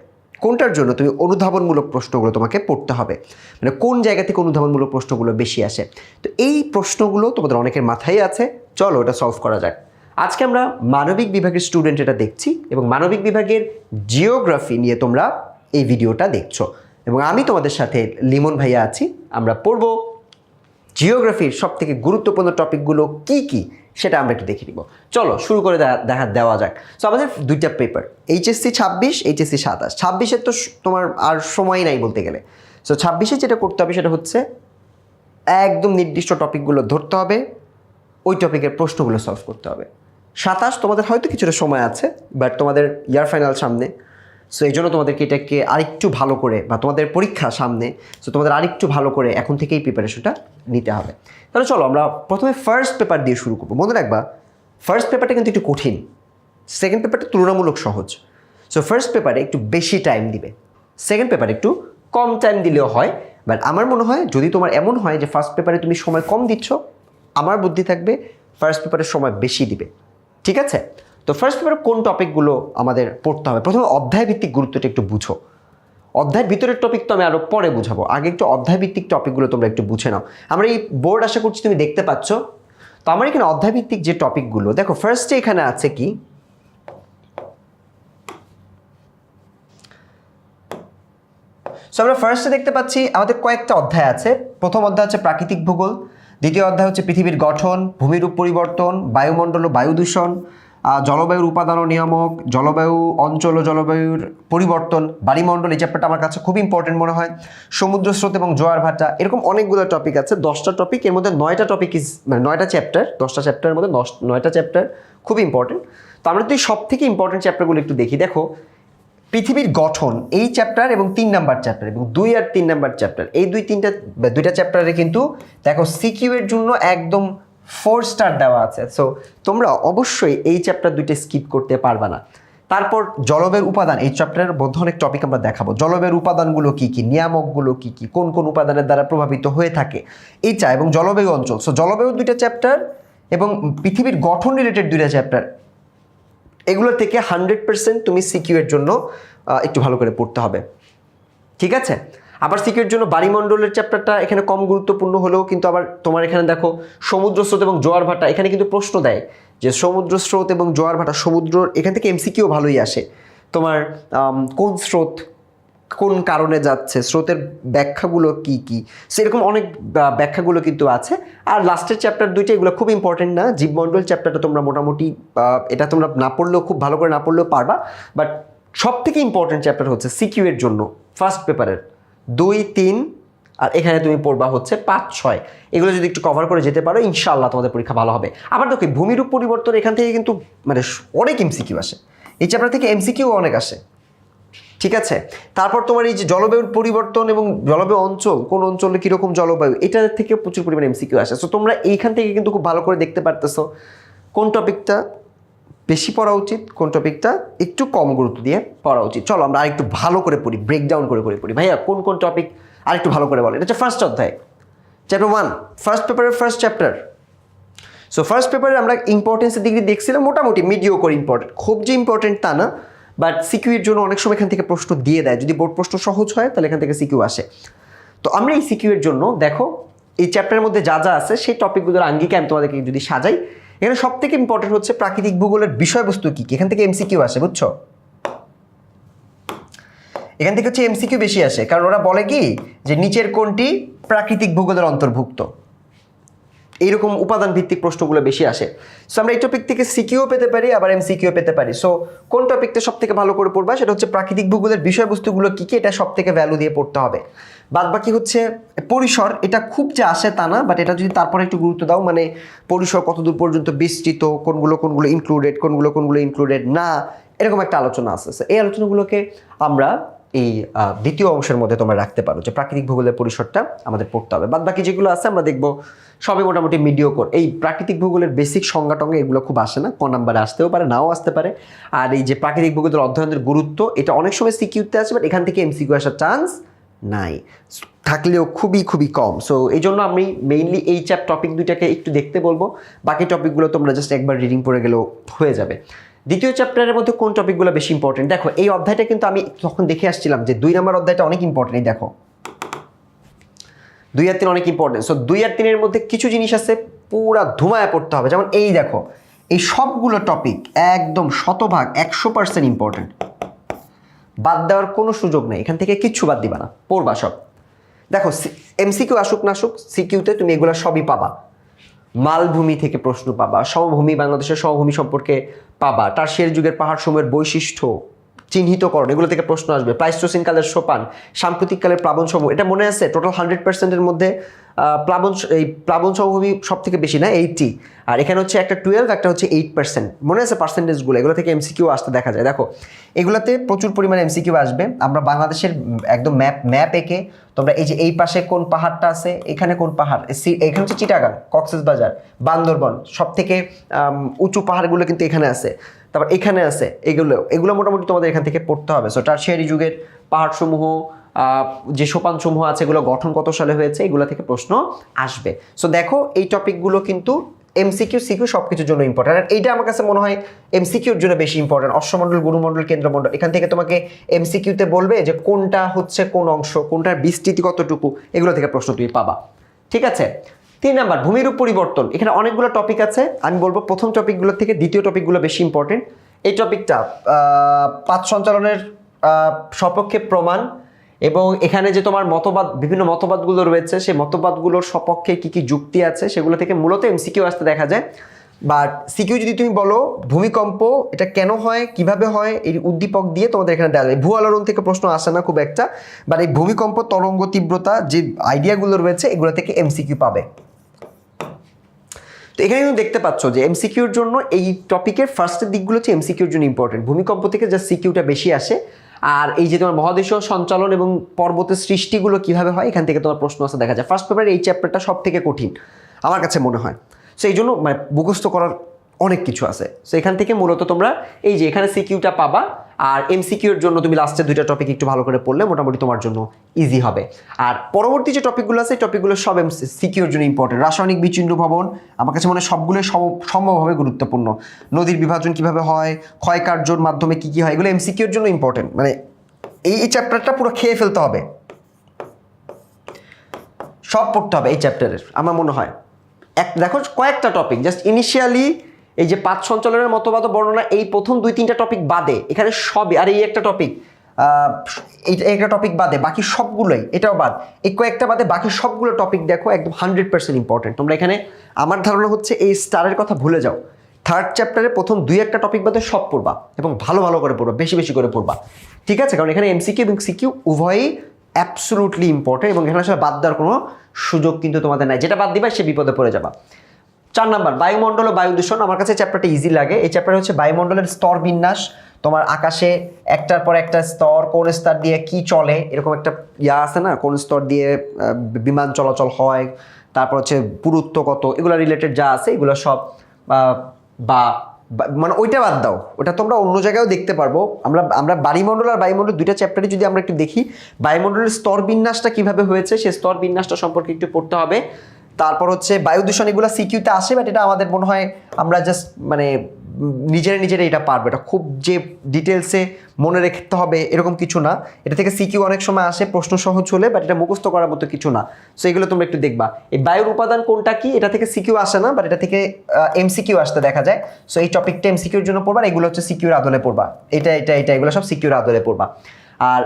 কোনটার জন্য তুমি অনুধাবনমূলক প্রশ্নগুলো তোমাকে পড়তে হবে, মানে কোন জায়গা থেকে অনুধাবনমূলক প্রশ্নগুলো বেশি আসে। তো এই প্রশ্নগুলো তোমাদের অনেকের মাথায় আছে, চলো এটা সলভ করা যাক। আজকে আমরা মানবিক বিভাগের স্টুডেন্ট এটা দেখছি এবং মানবিক বিভাগের জিওগ্রাফি নিয়ে তোমরা এই ভিডিওটা দেখছো এবং আমি তোমাদের সাথে লিমন ভাইয়া আছি। আমরা পড়ব জিওগ্রাফির সবথেকে গুরুত্বপূর্ণ টপিকগুলো কি কি সেটা আমরা একটু দেখে নিব। চলো শুরু করে দেওয়া যাক। সো আমাদের দুইটা পেপার, এইচএসসি 26, এইচএসসি 27। 26-এর তো তোমার আর সময় নাই বলতে গেলে। সো 26-এ যেটা করতে হবে সেটা হচ্ছে একদম নির্দিষ্ট টপিকগুলো ধরতে হবে, ওই টপিকের প্রশ্নগুলো সলভ করতে হবে। 27 তোমাদের হয়তো কিছুটা সময় আছে, বাট তোমাদের ইয়ার ফাইনাল সামনে, সো এই জন্য তোমাদেরকে এটাকে আরেকটু ভালো করে, বা তোমাদের পরীক্ষা সামনে, সো তোমাদের আরেকটু ভালো করে এখন থেকেই প্রিপারেশনটা নিতে হবে। তাহলে চলো আমরা প্রথমে ফার্স্ট পেপার দিয়ে শুরু করবো। মনে রাখবা ফার্স্ট পেপারটা কিন্তু একটু কঠিন, সেকেন্ড পেপারটা তুলনামূলক সহজ। সো ফার্স্ট পেপারে একটু বেশি টাইম দিবে, সেকেন্ড পেপারে একটু কম টাইম দিলেও হয়। বাট আমার মনে হয় যদি তোমার এমন হয় যে ফার্স্ট পেপারে তুমি সময় কম দিচ্ছ, আমার বুদ্ধি থাকবে ফার্স্ট পেপারের সময় বেশি দিবে। ঠিক আছে? তো ফার্স্ট পেপারে কোন টপিকগুলো আমাদের পড়তে হবে, প্রথমে অধ্যায় ভিত্তিক গুরুত্বটা একটু বুঝো। অধ্যায়ের ভিতরের টপিক তো আমি আরও পরে বুঝাবো, আগে একটু অধ্যায় ভিত্তিক টপিকগুলো তোমরা একটু বুঝে নাও। আমরা এই বোর্ড আশা করছি তুমি দেখতে পাচ্ছ। তো আমার এখানে অধ্যায় ভিত্তিক যে টপিকগুলো দেখো, ফার্স্টে এখানে আছে কি, সো আমরা ফার্স্টে দেখতে পাচ্ছি আমাদের কয়েকটা অধ্যায় আছে। প্রথম অধ্যায় হচ্ছে প্রাকৃতিক ভূগোল, দ্বিতীয় অধ্যায় হচ্ছে পৃথিবীর গঠন, ভূমিরূপ পরিবর্তন, বায়ুমণ্ডল ও বায়ু দূষণ, জলবায়ুর উপাদান ও নিয়ামক, জলবায়ু অঞ্চল ও জলবায়ুর পরিবর্তন, বায়ুমণ্ডল, এই চ্যাপ্টারটা আমার কাছে খুব ইম্পর্টেন্ট মনে হয়, সমুদ্র স্রোত এবং জোয়ার ভাটা। এরকম অনেকগুলো টপিক আছে, 10টা টপিক, এর মধ্যে 9টা টপিক মানে 9টা চ্যাপ্টার, 10টা চ্যাপ্টারের মধ্যে 9টা চ্যাপ্টার খুব ইম্পর্টেন্ট। তো আমরা যদি সব থেকে ইম্পর্টেন্ট চ্যাপ্টারগুলো একটু দেখি। দেখো পৃথিবীর গঠন এই চ্যাপ্টার এবং 3 নাম্বার চ্যাপ্টার এবং 2 আর 3 নাম্বার চ্যাপ্টার, এই দুইটা চ্যাপ্টারে কিন্তু দেখো সিকিউ এর জন্য একদম 4 স্টার দেওয়া আছে। সো তোমরা অবশ্যই এই চ্যাপ্টার দুইটা স্কিপ করতে পারবা না। তারপর জলবায়ুর উপাদান, এই চ্যাপ্টারের মধ্যে অনেক টপিক আমরা দেখাবো। জলবায়ুর উপাদানগুলো কি কি, নিয়ামকগুলো কি কি, কোন কোন উপাদানের দ্বারা প্রভাবিত হয়ে থাকে এইটা, এবং জলবায়ু অঞ্চল। সো জলবায়ুর 2টা চ্যাপ্টার এবং পৃথিবীর গঠন রিলেটেড 2টা চ্যাপ্টার, এগুলো থেকে 100% তুমি সিকিউ এর জন্য একটু ভালো করে পড়তে হবে। ঠিক আছে? আবার সিকিউর জন্য বায়ুমণ্ডলের চ্যাপ্টারটা এখানে কম গুরুত্বপূর্ণ হলেও কিন্তু আবার তোমার এখানে দেখো সমুদ্র স্রোত এবং জোয়ার ভাটা, এখানে কিন্তু প্রশ্ন দেয় যে সমুদ্র স্রোত এবং জোয়ার ভাটা, সমুদ্র এখান থেকে এমসিকিউ ভালোই আসে। তোমার কোন স্রোত কোন কারণে যাচ্ছে, স্রোতের ব্যাখ্যাগুলো কি কি, সেরকম অনেক ব্যাখ্যাগুলো কিন্তু আছে। আর লাস্টের চ্যাপ্টার 2টা এগুলো খুব ইম্পর্টেন্ট না। জীবমণ্ডল চ্যাপ্টারটা তোমরা মোটামুটি এটা তোমরা না পড়লেও, খুব ভালো করে না পড়লেও পারবা। বাট সব থেকে ইম্পর্টেন্ট চ্যাপ্টার হচ্ছে সিকিউ এর জন্য ফার্স্ট পেপারের 2, 3 আর এখানে তুমি পড়বা হচ্ছে 5, 6। এগুলো যদি একটু কভার করে যেতে পারো ইনশাআল্লাহ তোমাদের পরীক্ষা ভালো হবে। আবার দেখো ভূমিরূপ পরিবর্তন, এখান থেকে কিন্তু মানে অনেক এমসিকিউ আসে। এই চ্যাপ্টার থেকে এমসিকিউ অনেক আসে, ঠিক আছে। তারপর তোমার এই যে জলবায়ুর পরিবর্তন এবং জলবায়ু অঞ্চল, কোন অঞ্চলে কীরকম জলবায়ু, এটা থেকে প্রচুর পরিমাণে এমসিকিউ আসে। সো তোমরা এইখান থেকে কিন্তু খুব ভালো করে দেখতে পারতেছো কোন টপিকটা বেশি পড়া উচিত, কোন টপিকটা একটু কম গুরুত্ব দিয়ে পড়া উচিত। চলো আমরা আরেকটু ভালো করে পড়ি, ব্রেকডাউন করে পড়ি। ভাইয়া কোন কোন টপিক আরেকটু ভালো করে বলেন। এটা হচ্ছে ফার্স্ট অধ্যায়, চ্যাপ্টার 1, ফার্স্ট পেপারের ফার্স্ট চ্যাপ্টার। সো ফার্স্ট পেপারে আমরা ইম্পর্টেন্সের দিক দিয়ে দেখছিলাম মোটামুটি মিডিওকর ইম্পর্টেন্ট, খুব যে ইম্পর্টেন্ট তা না, বাট সিকিউর জন্য অনেক সময় এখান থেকে প্রশ্ন দিয়ে দেয়। যদি বোর্ড প্রশ্ন সহজ হয় তাহলে এখান থেকে সিকিউ আসে। তো আমরা এই সিকিউর জন্য দেখো এই চ্যাপ্টারের মধ্যে যা যা আছে সেই টপিকগুলোর আঙ্গিকে আমি তোমাদেরকে যদি সাজাই, এখানে সব থেকে ইম্পর্টেন্ট হচ্ছে প্রাকৃতিক ভূগোলের বিষয়বস্তু কী কী, এখান থেকে এমসিকিউ আসে, বুঝছো? এখান থেকে হচ্ছে এমসিকিউ বেশি আসে, কারণ ওরা বলে কি যে নিচের কোনটি প্রাকৃতিক ভূগোলের অন্তর্ভুক্ত, এইরকম উপাদান ভিত্তিক প্রশ্নগুলো বেশি আসে। সো আমরা এই টপিক থেকে সিকিউও পেতে পারি, আবার এমসিকিউ পেতে পারি। সো কোন টপিকটা সব থেকে ভালো করে পড়বা সেটা হচ্ছে প্রাকৃতিক ভূগোলের বিষয়বস্তুগুলো কী কী, এটা সব থেকে ভ্যালু দিয়ে পড়তে হবে। বাদ বাকি হচ্ছে পরিসর, এটা খুব যে আসে তা না, বাট এটা যদি তারপরে একটু গুরুত্ব দাও, মানে পরিসর কতদূর পর্যন্ত বিস্তৃত, কোনগুলো কোনগুলো ইনক্লুডেড, কোনগুলো কোনগুলো ইনক্লুডেড না, এরকম একটা আলোচনা আছে। এই আলোচনাগুলোকে আমরা এই দ্বিতীয় অংশের মধ্যে তোমরা রাখতে পারো, যে প্রাকৃতিক ভূগোলের পরিসরটা আমাদের পড়তে হবে। বাদ বাকি যেগুলো আছে আমরা দেখবো সবই মোটামুটি মিডিওকর। এই প্রাকৃতিক ভূগোলের বেসিক সংজ্ঞা টঙ্গে এগুলো খুব আসে না, ক নাম্বারে আসতেও পারে, নাও আসতে পারে। আর এই যে প্রাকৃতিক ভূগোলের অধ্যয়নের গুরুত্ব, এটা অনেক সময় সিকিউতে আসে, বাট এখান থেকে এমসিকিউ আসার চান্স নাই, থাকলেও খুবই খুবই কম। সো এই জন্য আমি মেইনলি এই টপিক দুইটাকে একটু দেখতে বলবো, বাকি টপিকগুলো তোমরা জাস্ট একবার রিডিং পড়ে গেলেও হয়ে যাবে। দ্বিতীয় চ্যাপ্টারের মধ্যে কোন টপিকগুলো বেশি ইম্পর্টেন্ট, দেখো এই অধ্যায়টা কিন্তু আমি তখন দেখে আসছিলাম যে 2 নম্বর অধ্যায়টা অনেক ইম্পর্টেন্ট। এই দেখো 2 আর 3 অনেক ইম্পর্টেন্ট। সো 2 আর 3 এর মধ্যে কিছু জিনিস আছে পুরা ধুমায় পড়তে হবে, যেমন এই দেখো এই সবগুলো টপিক একদম শতভাগ 100% ইম্পর্টেন্ট, বাদ দেওয়ার কোনো সুযোগ নেই, এখান থেকে কিচ্ছু বাদ দিবা না, পড়বা সব। দেখো এমসিকিউ আসুক না আসুক, সিকিউতে তুমি এগুলো সবই পাবা। মালভূমি থেকে প্রশ্ন পাবা, সমভূমি, বাংলাদেশের সমভূমি সম্পর্কে পাবা, টারশিয়ারি যুগের পাহাড়সমূহের বৈশিষ্ট্য চিহ্নিতকরণ, এগুলো থেকে প্রশ্ন আসবে। প্লাইস্টোসিন কালের সোপান, সাম্প্রতিক কালের প্লাবনসমূহ, এটা মনে আছে টোটাল 100%-এর মধ্যে প্লাবন সমভূমি সব থেকে বেশি না 80, আর এখানে হচ্ছে একটা 12, একটা হচ্ছে 8%, মনে আছে পার্সেন্টেজগুলো, এগুলো থেকে এমসিকিউ আসতে দেখা যায়। দেখো এগুলোতে প্রচুর পরিমাণে এমসিকিউ আসবে। আমরা বাংলাদেশের একদম ম্যাপ এঁকে তোমরা এই যে এই পাশে কোন পাহাড়টা আছে, এখানে কোন পাহাড়, এখানে হচ্ছে চিটাগাং, কক্সবাজার, বান্দরবন, সব থেকে উঁচু পাহাড়গুলো কিন্তু এখানে আছে, তারপর এখানে আছে, এগুলো মোটামুটি তোমাদের এখান থেকে পড়তে হবে। সো টারশিয়ারি যুগের পাহাড়সমূহ, যে সোপানসমূহ আছে এগুলো গঠন কত সালে হয়েছে, এগুলো থেকে প্রশ্ন আসবে। সো দেখো এই টপিকগুলো কিন্তু এমসিকিউ সিকিউ সব কিছুর জন্য ইম্পর্টেন্ট। আর এইটা আমার কাছে মনে হয় এমসিকিউর জন্য বেশি ইম্পর্টেন্ট। অশ্বমণ্ডল, গুরুমণ্ডল, কেন্দ্রমণ্ডল, এখান থেকে তোমাকে এমসিকিউতে বলবে যে কোনটা হচ্ছে কোন অংশ, কোনটার বিস্তৃতি কতটুকু, এগুলো থেকে প্রশ্ন তুমি পাবা, ঠিক আছে। 3 নাম্বার ভূমিরূপ পরিবর্তন, এখানে অনেকগুলো টপিক আছে, আমি বলবো প্রথম টপিকগুলো থেকে দ্বিতীয় টপিকগুলো বেশি ইম্পর্টেন্ট। এই টপিকটা পাত সঞ্চালনের সপক্ষে প্রমাণ, এবং এখানে যে তোমার মতবাদ, বিভিন্ন মতবাদগুলো রয়েছে, সেই মতবাদগুলোর সপক্ষে কি কি যুক্তি আছে, সেগুলো থেকে মূলত এমসিকিউ আসতে দেখা যায়। বাট সিকিউ যদি তুমি বলো ভূমিকম্প এটা কেন হয়, কিভাবে হয়, এই উদ্দীপক দিয়ে তোমাদের এখানে দেওয়া যায়। ভূ আলোড়ন থেকে প্রশ্ন আসে না খুব একটা, বাট এই ভূমিকম্প, তরঙ্গ তীব্রতা, যে আইডিয়াগুলো রয়েছে এগুলো থেকে এমসিকিউ পাবে। তো এখানে কিন্তু দেখতে পাচ্ছ যে এমসিকিউর জন্য এই টপিকের ফার্স্টের দিকগুলো হচ্ছে এমসিকিউর জন্য ইম্পর্টেন্ট, ভূমিকম্প থেকে যা সিকিউটা বেশি আসে। আর এই যে তোমার মহাদেশীয় সঞ্চালন এবং পর্বতের সৃষ্টিগুলো কিভাবে হয়, এখান থেকে তোমার প্রশ্ন আসতে দেখা যায়। ফার্স্ট পেপারের এই চ্যাপ্টারটা সব থেকে কঠিন আমার কাছে মনে হয়। সো এই জন্য মানে মুখস্থ করার অনেক কিছু আছে। সো এখান থেকে মূলত তোমরা এই যে এখানে সিকিউটা পাবা, আর এমসিকিউর জন্য তুমি লাস্টের 2টা টপিক একটু ভালো করে পড়লে মোটামুটি তোমার জন্য ইজি হবে। আর পরবর্তী যে টপিকগুলো আছে, টপিকগুলো সব সিকিউর জন্য ইম্পর্টেন্ট। রাসায়নিক বিচ্ছিন্ন ভবন আমার কাছে মনে হয় সবগুলো সম্ভবভাবে গুরুত্বপূর্ণ। নদীর বিভাজন কিভাবে হয়, ক্ষয়কার্যর মাধ্যমে কি কি হয়, এগুলো এমসিকিউর জন্য ইম্পর্টেন্ট। মানে এই চ্যাপ্টারটা পুরো খেয়ে ফেলতে হবে, সব পড়তে হবে এই চ্যাপ্টারের আমার মনে হয়। দেখো কয়েকটা টপিক জাস্ট ইনিশিয়ালি, এই যে পাত সঞ্চালনের মতবাদ বর্ণনা, এই প্রথম 2-3টা টপিক বাদে এখানে সবই, আর এই একটা টপিক, এই একটা টপিক বাদে বাকি সবগুলোই, এটাও বাদ, এই কয়েকটা বাদে বাকি সবগুলো টপিক দেখো একদম 100% ইম্পর্টেন্ট। তোমরা এখানে আমার ধারণা হচ্ছে এই স্টারের কথা ভুলে যাও, 3rd চ্যাপ্টারে প্রথম 2-1টা টপিক বাদে সব পড়বা এবং ভালো ভালো করে পড়বা, বেশি বেশি করে পড়বা, ঠিক আছে। কারণ এখানে এমসিকিউ এবং সিকিউ উভয়ই অ্যাবসলুটলি ইম্পর্টেন্ট, এবং এখানে আসলে বাদ দেওয়ার কোনো সুযোগ কিন্তু তোমাদের নাই, যেটা বাদ দিবা সে বিপদে পড়ে যাবা। 4 নাম্বার বায়ুমণ্ডল ও বায়ু দূষণ, আমার কাছে চ্যাপ্টারটা ইজি লাগে। এই চ্যাপ্টার হচ্ছে বায়ুমণ্ডলের স্তর বিন্যাস, তোমার আকাশে একটার পর একটা স্তর, কোন স্তর দিয়ে কি চলে, এরকম একটা আছে না, কোন স্তর দিয়ে বিমান চলাচল হয়, তারপর হচ্ছে পুরুত্ব কত, এগুলো রিলেটেড যা আছে এগুলো সব বা মানে ওইটা বাদ দাও, ওটা তোমরা অন্য জায়গায়ও দেখতে পারবো। আমরা বায়ুমণ্ডল আর বায়ুমণ্ডল দুইটা চ্যাপ্টারে যদি আমরা একটু দেখি, বায়ুমণ্ডলের স্তর বিন্যাসটা কিভাবে হয়েছে সেই স্তর বিন্যাসটা সম্পর্কে একটু পড়তে হবে। তারপর হচ্ছে বায়ু দূষণ, এগুলো সিকিউতে আসে, বাট এটা আমাদের মনে হয় আমরা জাস্ট মানে নিজেরা এটা পারবো, এটা খুব যে ডিটেলসে মনে রাখতে হবে এরকম কিছু না। এটা থেকে সিকিউ অনেক সময় আসে প্রশ্ন সহজ হলে, বাট এটা মুখস্থ করার মতো কিছু না। সো এগুলো তোমরা একটু দেখবা। এই বায়ুর উপাদান কোনটা কি, এটা থেকে সিকিউ আসে না, বাট এটা থেকে এমসিকিউ আসতে দেখা যায়। সো এই টপিকটা এমসিকিউর জন্য পড়বা, এগুলো হচ্ছে সিকিউর আদলে পড়বা, এটা এগুলো সব সিকিউর আদলে পড়বা। আর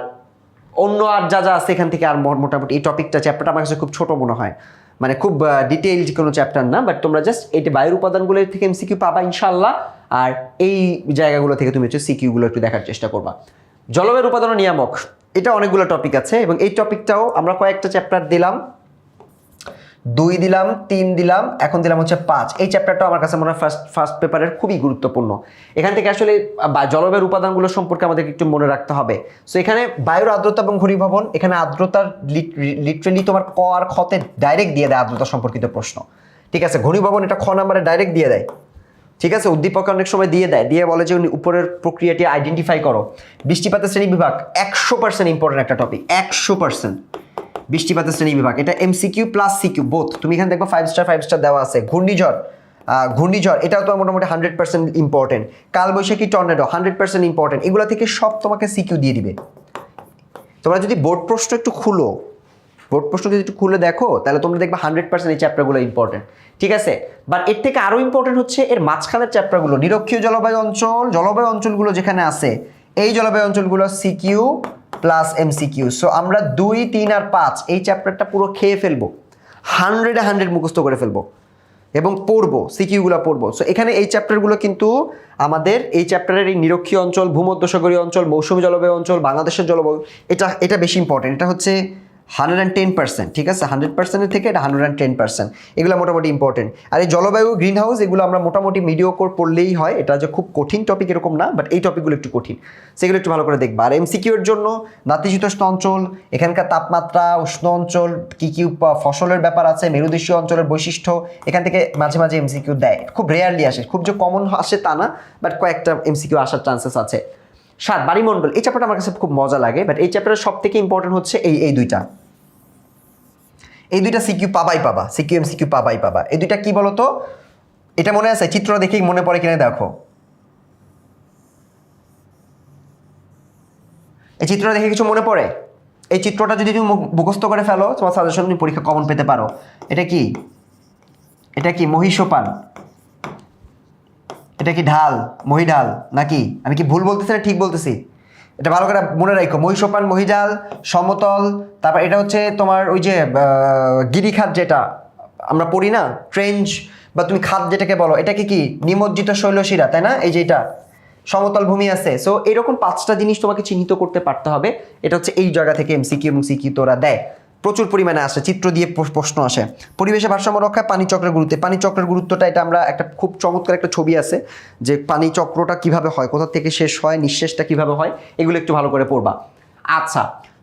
অন্য আর যা যা আছে এখান থেকে আর মোটামুটি এই টপিকটা চ্যাপ্টারটা আমার কাছে খুব ছোট মনে হয়, মানে খুব ডিটেইলড কোনো চ্যাপ্টার না, বাট তোমরা জাস্ট এইটা বায়ুর উপাদানগুলো থেকে এমসিকিউ পাবা ইনশাল্লাহ। আর এই জায়গাগুলো থেকে তুমি হচ্ছে সিকিউগুলো একটু দেখার চেষ্টা করবা। জলবায়ুর উপাদান ও নিয়ামক, এটা অনেকগুলো টপিক আছে এবং এই টপিকটাও আমরা কয়েকটা চ্যাপ্টার দিলাম, 2 দিলাম, 3 দিলাম, এখন দিলাম হচ্ছে 5। এই চ্যাপ্টারটা আমার কাছে মনে হয় ফার্স্ট পেপারের খুবই গুরুত্বপূর্ণ। এখান থেকে আসলে জলবায়ুর উপাদানগুলো সম্পর্কে আমাদেরকে একটু মনে রাখতে হবে। সো এখানে বায়ুর আর্দ্রতা এবং ঘনীভবন, এখানে আর্দ্রতার লিটারেলি তোমার ক আর খতে ডাইরেক্ট দিয়ে দেয় আর্দ্রতা সম্পর্কিত প্রশ্ন, ঠিক আছে। ঘনীভবন এটা খ নাম্বারে ডাইরেক্ট দিয়ে দেয়, ঠিক আছে। উদ্দীপকে অনেক সময় দিয়ে দেয়, দিয়ে বলে যে উপরের প্রক্রিয়াটি আইডেন্টিফাই করো। বৃষ্টিপাতের শ্রেণী বিভাগ 100% ইম্পর্টেন্ট একটা টপিক, 100%। বৃষ্টিপাতের শ্রেণী বিভাগ এটা এমসিকিউ প্লাস সিকিউ বোথ। তুমি এখানে দেখবা 5 স্টার দেওয়া আছে। ঘূর্ণিঝড় এটাও তো মোটামুটি 100% ইম্পর্টেন্ট। কালবৈশাখী, টর্নেডো 100% ইম্পর্টেন্ট। এগুলো থেকে সব তোমাকে সিকিউ দিয়ে দিবে। তোমরা যদি বোর্ড প্রশ্ন একটু খুলে দেখো, তাহলে তোমরা দেখবে 100% এই চ্যাপ্টারগুলো ইম্পর্টেন্ট, ঠিক আছে। বাট এর থেকে আরও ইম্পর্টেন্ট হচ্ছে এর মাঝখানের চ্যাপ্টারগুলো, নিরক্ষীয় জলবায়ু অঞ্চলগুলো যেখানে আছে, এই জলবায়ু অঞ্চলগুলো সিকিউ প্লাস এমসিকিউ। সো আমরা 2, 3 আর 5 এই চ্যাপ্টারটা পুরো খেয়ে ফেলবো, 100 মুখস্থ করে ফেলবো এবং পড়বো, সিকিউগুলো পড়বো। সো এখানে এই চ্যাপ্টারগুলো কিন্তু আমাদের এই চ্যাপ্টারের এই নিরক্ষীয় অঞ্চল, ভূমধ্যসাগরীয় অঞ্চল, মৌসুমী জলবায়ু অঞ্চল, বাংলাদেশের জলবায়ু, এটা বেশি ইম্পর্টেন্ট। এটা হচ্ছে 110%, ঠিক আছে। 100%-এর থেকে এটা 110%, এগুলো মোটামুটি ইম্পর্টেন্ট। আর এই জলবায়ু, গ্রিন হাউস, এগুলো আমরা মোটামুটি মিডিওকর পড়লেই হয়, এটা যে খুব কঠিন টপিক এরকম না, বাট এই টপিকগুলো একটু কঠিন, সেগুলো একটু ভালো করে দেখবা। আর এমসিকিউর জন্য নাতিশীতোষ্ণ অঞ্চল, এখানকার তাপমাত্রা, উষ্ণ অঞ্চল, কী ফসলের ব্যাপার আছে, মেরুদেশীয় অঞ্চলের বৈশিষ্ট্য, এখান থেকে মাঝে মাঝে এমসিকিউ দেয়, খুব রেয়ারলি আসে, খুব যে কমন আসে তা না, বাট কয়েকটা এমসিকিউ আসার চান্সেস আছে। 7 বায়ুমণ্ডল, এই চ্যাপ্টারটা আমার কাছে খুব মজা লাগে, বাট এই চ্যাপ্টারের সব থেকে ইম্পর্টেন্ট হচ্ছে এই দুইটা সিকিউ পাবাই পাবা, সিকিউ এমসিকিউ পাবাই পাবা। এই দুইটা কি বলতো, এটা মনে আছে? চিত্র দেখেই মনে পড়ে কিনা দেখো, এই চিত্রটা দেখে কিছু মনে পড়ে? এই চিত্রটা যদি তুমি মুখস্থ করে ফেলো, তোমার সাজেশন তুমি পরীক্ষা কমন পেতে পারো। এটা কি মহিষোপান, এটা কি ঢাল, মহিঢাল নাকি? আমি কি ভুল বলতেছি না ঠিক বলতেছি? এটা ভালো করে মনে রাখো, মহিষোপান, মহিঢাল, সমতল। তারপর এটা হচ্ছে তোমার ওই যে গিরিখাত, যেটা আমরা পড়ি না, ট্রেঞ্চ, বা তুমি খাত যেটাকে বলো, এটাকে কি নিমজ্জিত শৈলশিরা, তাই না? এই যে এটা সমতল ভূমি আছে। সো এরকম 5টা জিনিস তোমাকে চিহ্নিত করতে পারতে হবে। এটা হচ্ছে এই জায়গা থেকে এমসিকিউ এবং সিকিউ তোরা দেয়, প্রচুর পরিমাণে আসে, চিত্র দিয়ে প্রশ্ন আসে। পরিবেশে ভারসাম্য রক্ষায় পানিচক্রের গুরুত্বটা, এটা আমরা একটা খুব চমৎকার একটা ছবি আছে যে পানি চক্রটা কিভাবে হয়, কোথা থেকে শেষ হয়, নিঃশেষটা কিভাবে হয়, এগুলো একটু ভালো করে পড়বা। আচ্ছা,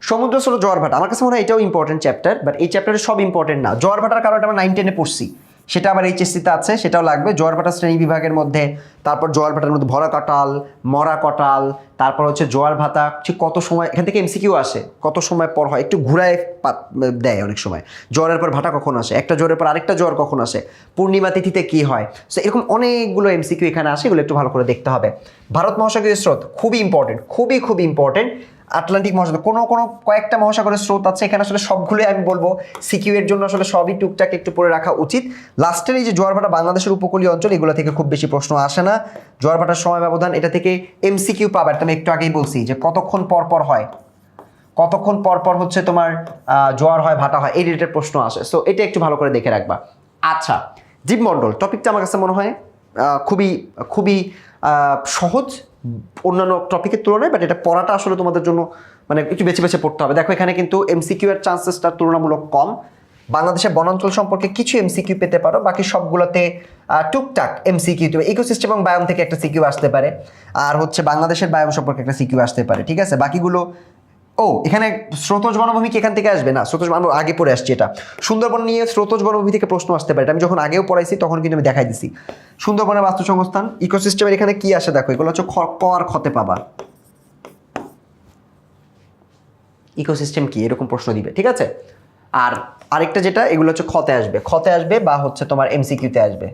সমুদ্র স্রোত, জোয়ার ভাটা, আমার কাছে মনে হয় এটাও ইম্পর্টেন্ট চ্যাপ্টার, বাট এই চ্যাপ্টারে সব ইম্পর্টেন্ট না। জোয়ার ভাটার কারণটা আমরা 9-10-এ পড়ছি, সেটা আবার এইচএসসিতে আছে, সেটাও লাগবে। জোয়ার ভাটা শ্রেণী বিভাগের মধ্যে, তারপর জোয়ার ভাটার মধ্যে ভরা কাঁঠাল, মরা কটাল, তারপর হচ্ছে জোয়ার ভাটা ঠিক কত সময়, এখান থেকে এমসিকিউ আসে, কত সময় পর হয়, একটু ঘুরায় দেয় অনেক সময়। জোয়ারের পর ভাটা কখন আসে, একটা জোয়ারের পর আরেকটা জোয়ার কখন আসে, পূর্ণিমা তিথিতে কি হয়। সো এরকম অনেকগুলো এমসিকিউ এখানে আসে, এগুলো একটু ভালো করে দেখতে হবে। ভারত মহাসাগরীয় স্রোত খুবই ইম্পর্টেন্ট, খুবই ইম্পর্টেন্ট। আটলান্টিক মহাসাগর, কয়েকটা মহাসাগরের স্রোত আছে, এখানে আসলে সবগুলোই আমি বলবো সিকিউ এর জন্য আসলে সবই টুকটাক একটু পড়ে রাখা উচিত। লাস্টের এই যে জোয়ার ভাটা, বাংলাদেশের উপকূলীয় অঞ্চল, এগুলো থেকে খুব বেশি প্রশ্ন আসে না। জোয়ার ভাটার সময় ব্যবধান, এটা থেকে এমসিকিউ পাবার, আমি একটু আগেই বলছি যে কতক্ষণ পর হয়, কতক্ষণ পর হচ্ছে তোমার জোয়ার হয়, ভাটা হয়, এই রিলেটেড প্রশ্ন আসে। সো এটা একটু ভালো করে দেখে রাখবা। আচ্ছা, জীবমণ্ডল টপিকটা আমার কাছে মনে হয় খুবই সহজ অন্যান্য টপিকের তুলনায়, বাট এটা পড়াটা আসলে তোমাদের জন্য মানে একটু বেছে বেছে পড়তে হবে। দেখো এখানে কিন্তু এমসিকিউ এর চান্সেসটা তুলনামূলক কম, বাংলাদেশের বনাঞ্চল সম্পর্কে কিছু এমসিকিউ পেতে পারো, বাকি সবগুলোতে টুকটাক এমসিকিউ। ইকোসিস্টেম এবং বায়োম থেকে একটা সিকিউ আসতে পারে, আর হচ্ছে বাংলাদেশের বায়োম সম্পর্কে একটা সিকিউ আসতে পারে, ঠিক আছে। বাকিগুলো এখানে স্রোতজ বনভূমি কি এখান থেকে আসবে না, স্রোতজ আমি আগে পড়ে আসছি এটা। সুন্দরবন নিয়ে স্রোতজ বনভূমি থেকে প্রশ্ন আসতে পারে, আমি যখন আগেও পড়াইছি তখন কিন্তু আমি দেখাই দিছি। সুন্দরবনের বাস্তু সংস্থান, ইকোসিস্টেমের এখানে কি আসে দেখো, এগুলো হচ্ছে ক আর খতে পাবা। ইকোসিস্টেম কি এরকম প্রশ্ন দিবে, ঠিক আছে। আর আরেকটা যেটা, এগুলো হচ্ছে খতে আসবে বা হচ্ছে তোমার এমসিকিউতে আসবে।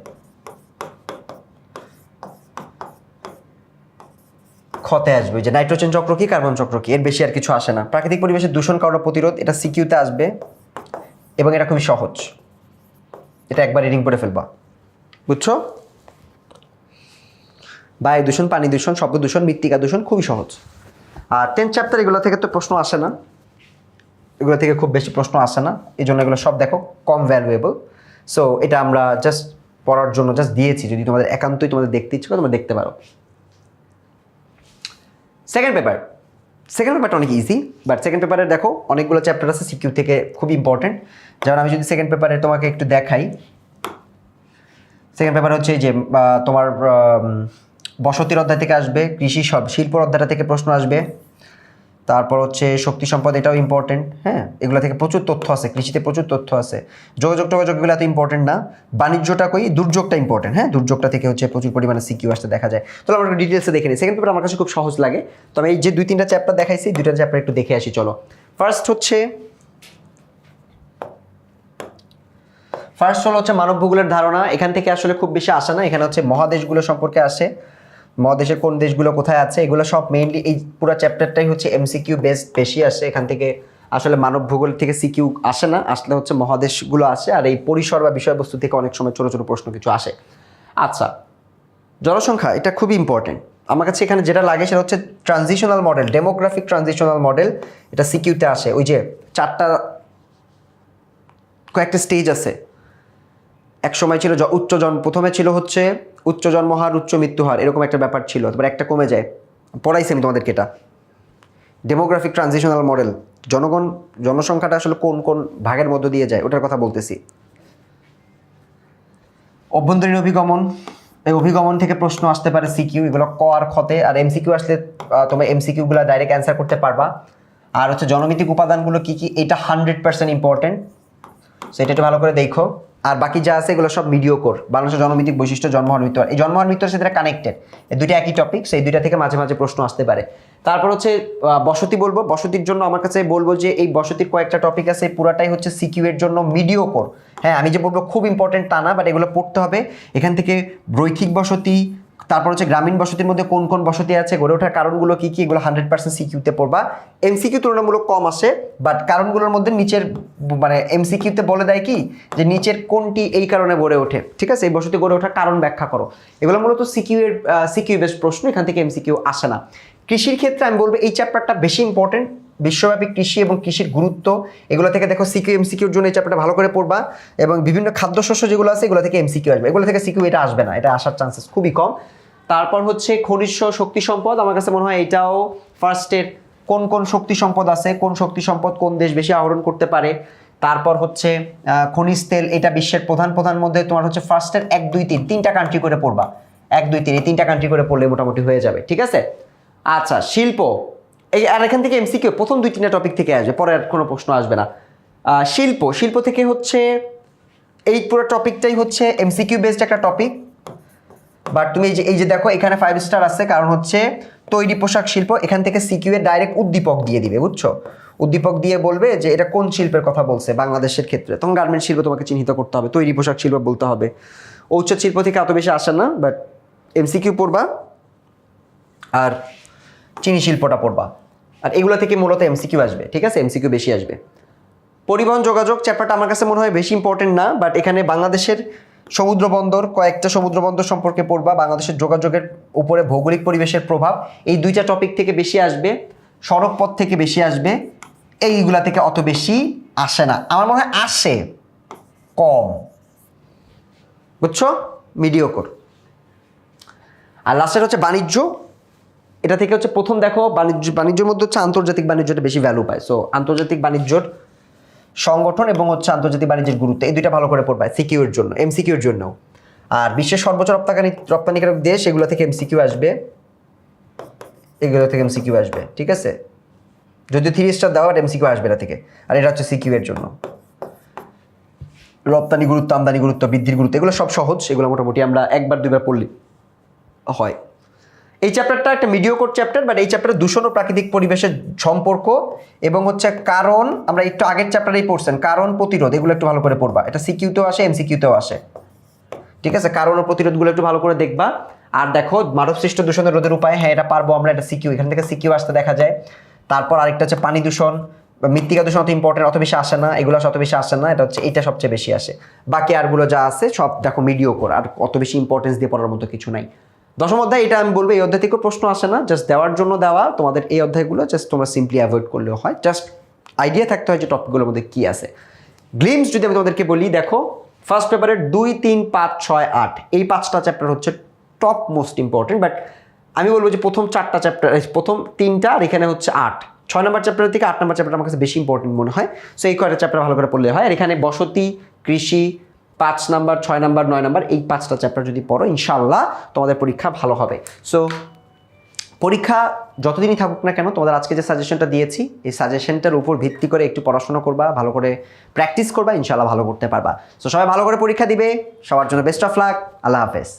খতে আসবে যে নাইট্রোজেন চক্র কি, কার্বন চক্র কি, এর বেশি আর কিছু আসে না। প্রাকৃতিক পরিবেশের দূষণ কারণ প্রতিরোধ, এটা সিকিউতে আসবে এবং এটা খুবই সহজ, এটা একবার রিডিং করে ফেলবা, বুঝছো। বায়ু দূষণ, পানি দূষণ, শব্দ দূষণ, মৃত্তিকা দূষণ, খুবই সহজ। আর 10th চ্যাপ্টার এগুলো থেকে তো প্রশ্ন আসে না, এগুলো থেকে খুব বেশি প্রশ্ন আসে না, এই জন্য এগুলো সব দেখো কম ভ্যালুয়েবল। সো এটা আমরা জাস্ট পড়ার জন্য জাস্ট দিয়েছি, যদি তোমাদের একান্তই তোমাদের দেখতে ইচ্ছে করে তোমরা দেখতে পারো। সেকেন্ড পেপারটা অনেক ইজি, বাট সেকেন্ড পেপারে দেখো অনেকগুলো চ্যাপ্টার আছে সিকিউ থেকে খুব ইম্পর্টেন্ট। যেমন আমি যদি সেকেন্ড পেপারে তোমাকে একটু দেখাই, সেকেন্ড পেপার হচ্ছে যে তোমার বসতির অধ্যায় থেকে আসবে, কৃষি শিল্পর অধ্যায়টা থেকে প্রশ্ন আসবে, তারপর হচ্ছে শক্তি সম্পদ, এটাও ইম্পর্টেন্ট। হ্যাঁ, এগুলো থেকে প্রচুর তথ্য আছে, কৃষিতে প্রচুর তথ্য আছে। যোগাযোগ এগুলো এত ইম্পর্টেন্ট না। বাণিজ্যটা দুর্যোগটা ইম্পর্টেন্ট। হ্যাঁ, দুর্যোগটা থেকে হচ্ছে প্রচুর পরিমাণে সিকিউ আসতে দেখা যায়। তাহলে আমরা ডিটেলসে দেখে নিই। সেকেন্ড পেপার আমার কাছে খুব সহজ লাগে, তবে এই যে 2-3টা চ্যাপ্টার দেখাইছি, 2টা চ্যাপ্টার একটু দেখে আসি চলো। ফার্স্ট হলো হচ্ছে মানব ভূগোলের ধারণা। এখান থেকে আসলে খুব বেশি আসে না, এখানে হচ্ছে মহাদেশগুলো সম্পর্কে আসে, মহাদেশের কোন দেশগুলো কোথায় আছে, এগুলো সব মেইনলি এই পুরো চ্যাপ্টারটাই হচ্ছে এমসিকিউ বেসড বেশি আসে। এখান থেকে আসলে মানব ভূগোল থেকে সিকিউ আসে না, আসলে হচ্ছে মহাদেশগুলো আসে, আর এই পরিসর বা বিষয়বস্তু থেকে অনেক সময় ছোট ছোট প্রশ্ন কিছু আসে। আচ্ছা, জনসংখ্যা এটা খুবই ইম্পর্টেন্ট আমার কাছে। এখানে যেটা লাগে সেটা হচ্ছে transitional model, demographic transitional model, এটা সিকিউতে আসে। ওই যে কয়েকটা স্টেজ আছে, এক সময় ছিল প্রথমে ছিল হচ্ছে উচ্চ জন্মহার, উচ্চ মৃত্যুহার, এরকম একটা ব্যাপার ছিল, তারপর একটা কমে যায়। পড়াইছি আমি তোমাদেরকে এটা, ডেমোগ্রাফিক ট্রানজিশনাল মডেল। জনসংখ্যাটা আসলে কোন কোন ভাগের মধ্য দিয়ে যায় ওটার কথা বলতেছি। অভ্যন্তরীণ অভিগমন, এই অভিগমন থেকে প্রশ্ন আসতে পারে সিকিউ, এগুলো ক আর খতে। আর এমসিকিউ আসলে তোমরা এমসিকিউগুলো ডাইরেক্ট অ্যান্সার করতে পারবা। আর হচ্ছে জনমিতিক উপাদানগুলো কি কি, এটা 100% ইম্পর্টেন্ট, সেটা একটু ভালো করে দেখো। আর বাকি যা আছে এগুলো সব মিডিওকোর। বাংলাদেশের জনমিতিক বৈশিষ্ট্য, জন্মহার মৃত্যু, এই জন্মহার মৃত্যুর সাথে কানেক্টেড, এই দুইটা একই টপিক, সেই দুইটা থেকে মাঝে মাঝে প্রশ্ন আসতে পারে। তারপর হচ্ছে বসতি বলবো, বসতির জন্য আমার কাছে বলবো যে এই বসতির কয়েকটা টপিক আছে, পুরাটাই হচ্ছে সিকিউ এর জন্য মিডিওকোর। হ্যাঁ, আমি যে বলবো খুব ইম্পর্টেন্ট তা না, বাট এগুলো পড়তে হবে। এখান থেকে রৈখিক বসতি, তারপর হচ্ছে গ্রামীণ বসতির মধ্যে কোন কোন বসতি আছে, গড়ে ওঠার কারণগুলো কি কি, এগুলো 100% সিকিউতে পড়বা। এমসিকিউ তুলনামূলক কম আসে, বাট কারণগুলোর মধ্যে নিচের মানে এমসিকিউতে বলে দেয় কি যে নিচের কোনটি এই কারণে গড়ে ওঠে, ঠিক আছে, এই বসতি গড়ে ওঠার কারণ ব্যাখ্যা করো। এগুলো মূলত সিকিউ বেসড প্রশ্ন, এখান থেকে এমসিকিউ আসে না। কৃষির ক্ষেত্রে আমি বলবো এই চ্যাপ্টারটা বেশি ইম্পর্টেন্ট, বিশ্বব্যাপী কৃষি এবং কৃষির গুরুত্ব, এগুলো থেকে দেখো সিকিউ এমসিকিউর জন্য এই চ্যাপ্টারটা ভালো করে পড়বা। এবং বিভিন্ন খাদ্যশস্য যেগুলো আছে এগুলো থেকে এমসিকিউ আসবে, এগুলো থেকে সিকিউ এটা আসবে না, এটা আসার চান্সেস খুবই কম। তারপর হচ্ছে খনিজ শক্তি সম্পদ, আমার কাছে মনে হয় এটাও ফার্স্টের, কোন কোন শক্তি সম্পদ আছে, কোন শক্তি সম্পদ কোন দেশ বেশি আহরণ করতে পারে। তারপর হচ্ছে খনিজ তেল, এটা বিশ্বের প্রধান মধ্যে তোমার হচ্ছে ফার্স্টের 1, 2, 3 তিনটা কান্ট্রি করে পড়বা, 1, 2, 3 এই তিনটা কান্ট্রি করে পড়লে মোটামুটি হয়ে যাবে, ঠিক আছে। আচ্ছা, শিল্প, এই আর এখান থেকে এমসিকিউ প্রথম 2-3টা টপিক থেকে আসবে, পরে আর কোনো প্রশ্ন আসবে না। শিল্প থেকে হচ্ছে এই পুরো টপিকটাই হচ্ছে এমসিকিউ বেসড একটা টপিক, বাট তুমি এই যে দেখো এখানে 5 স্টার আছে, কারণ হচ্ছে তৈরি পোশাক শিল্প, এখান থেকে সিকিউ এর ডাইরেক্ট উদ্দীপক দিয়ে দিবে, বুঝছো। উদ্দীপক দিয়ে বলবে যে এটা কোন শিল্পের কথা বলছে বাংলাদেশের ক্ষেত্রে, তখন গার্মেন্টস শিল্প তোমাকে চিহ্নিত করতে হবে, তৈরি পোশাক শিল্প বলতে হবে। ঔষধ শিল্প থেকে এত বেশি আসে না, বাট এমসিকিউ পড়বা। আর চিনি শিল্পটা পড়বা, আর এগুলো থেকে মূলত এমসিকিউ আসবে, ঠিক আছে, এমসিকিউ বেশি আসবে। পরিবহন যোগাযোগ চ্যাপ্টারটা আমার কাছে মনে হয় বেশি ইম্পর্টেন্ট না, বাট এখানে বাংলাদেশের সমুদ্র বন্দর, কয়েকটা সমুদ্র বন্দর সম্পর্কে পড়বা, বাংলাদেশের যোগাযোগের উপরে ভৌগোলিক পরিবেশের প্রভাব, এই দুইটা টপিক থেকে বেশি আসবে। সড়ক পথ থেকে বেশি আসবে, এইগুলা থেকে অত বেশি আসে না, আমার মনে হয় আসে কম, বুঝছো, মিডিওকর। আর লাস্টের হচ্ছে বাণিজ্য, এটা থেকে হচ্ছে প্রথম দেখো বাণিজ্যের মধ্যে হচ্ছে আন্তর্জাতিক বাণিজ্যটা বেশি ভ্যালু পায়। সো আন্তর্জাতিক বাণিজ্যর সংগঠন এবং হচ্ছে আন্তর্জাতিক বাণিজ্যের গুরুত্ব, এই দুইটা ভালো করে পড়বা সিকিউর জন্য, এমসিকিউর জন্য। আর বিশ্বের সর্বোচ্চ রপ্তানিকারক দেশ, এগুলো থেকে এমসিকিউ আসবে, এগুলো থেকে এমসিকিউ আসবে, ঠিক আছে? যদিও 3 স্টার দেওয়া, এমসিকিউ আসবে এটা থেকে। আর এটা হচ্ছে সিকিউ এর জন্য। রপ্তানি গুরুত্ব, আমদানি গুরুত্ব, বৃদ্ধির গুরুত্ব, এগুলো সব সহজ, এগুলো মোটামুটি আমরা 1-2বার পড়লে হয়। এই চ্যাপ্টারটা একটা মিডিওকর চ্যাপ্টার, বাট এই চ্যাপ্টারে দূষণ ও প্রাকৃতিক পরিবেশের সম্পর্ক এবং হচ্ছে কারণ, আমরা একটু আগের চ্যাপ্টারেই পড়ছেন, কারণ প্রতিরোধ, এগুলো একটু ভালো করে পড়বা। এটা সিকিউতেও আসে, এমসিকিউতেও আসে, ঠিক আছে? কারণ ও প্রতিরোধগুলো একটু ভালো করে দেখবা। আর দেখো মানবসৃষ্ট দূষণের রোধের উপায়, হ্যাঁ এটা পারবো আমরা, এটা সিকিউ, এখান থেকে সিকিউ আসতে দেখা যায়। তারপর আরেকটা হচ্ছে পানি দূষণ, মৃত্তিকা দূষণ অত ইম্পর্টেন্ট, অত বেশি আসে না, এগুলো অত বেশি আসে না, এটা হচ্ছে এটা সবচেয়ে বেশি আসে। বাকি আরগুলো যা আছে সব দেখো মিডিওকর, আর অত বেশি ইম্পর্টেন্স দিয়ে পড়ার মতো কিছু নাই। দশম অধ্যায়, এটা আমি বলবো এই অধ্যায় থেকে প্রশ্ন আসে না, জাস্ট দেওয়ার জন্য দেওয়া। তোমাদের এই অধ্যায়গুলো জাস্ট তোমরা সিম্পলি অ্যাভয়েড করলেও হয়, জাস্ট আইডিয়া থাকতে হয় যে টপিকগুলোর মধ্যে কী আছে। গ্লিমস যদি আমি তোমাদেরকে বলি, দেখো ফার্স্ট পেপারের 2, 3, 5, 6, 8 এই 5টা চ্যাপ্টার হচ্ছে টপ মোস্ট ইম্পর্টেন্ট, বাট আমি বলবো যে প্রথম 4টা চ্যাপ্টার, প্রথম 3টা, আর এখানে হচ্ছে 8, 6 নম্বর চ্যাপ্টারের থেকে 8 নম্বর চ্যাপ্টার আমার কাছে বেশি ইম্পর্টেন্ট মনে হয়। সো এই কয়টা চ্যাপ্টার ভালো করে পড়লে হয়। আর এখানে বসতি, কৃষি 5 নাম্বার, 6 নাম্বার, 9 নাম্বার, এই 5টা চ্যাপ্টার যদি পড়ো ইনশাআল্লাহ তোমাদের পরীক্ষা ভালো হবে। সো পরীক্ষা যতদিনই থাকুক না কেন, তোমাদের আজকে যে সাজেশনটা দিয়েছি, এই সাজেশনটার উপর ভিত্তি করে একটু পড়াশোনা করবা, ভালো করে প্র্যাকটিস করবা, ইনশাআল্লাহ ভালো করতে পারবা। সো সবাই ভালো করে পরীক্ষা দিবে, সবার জন্য বেস্ট অফ লাক, আল্লাহ হাফেজ।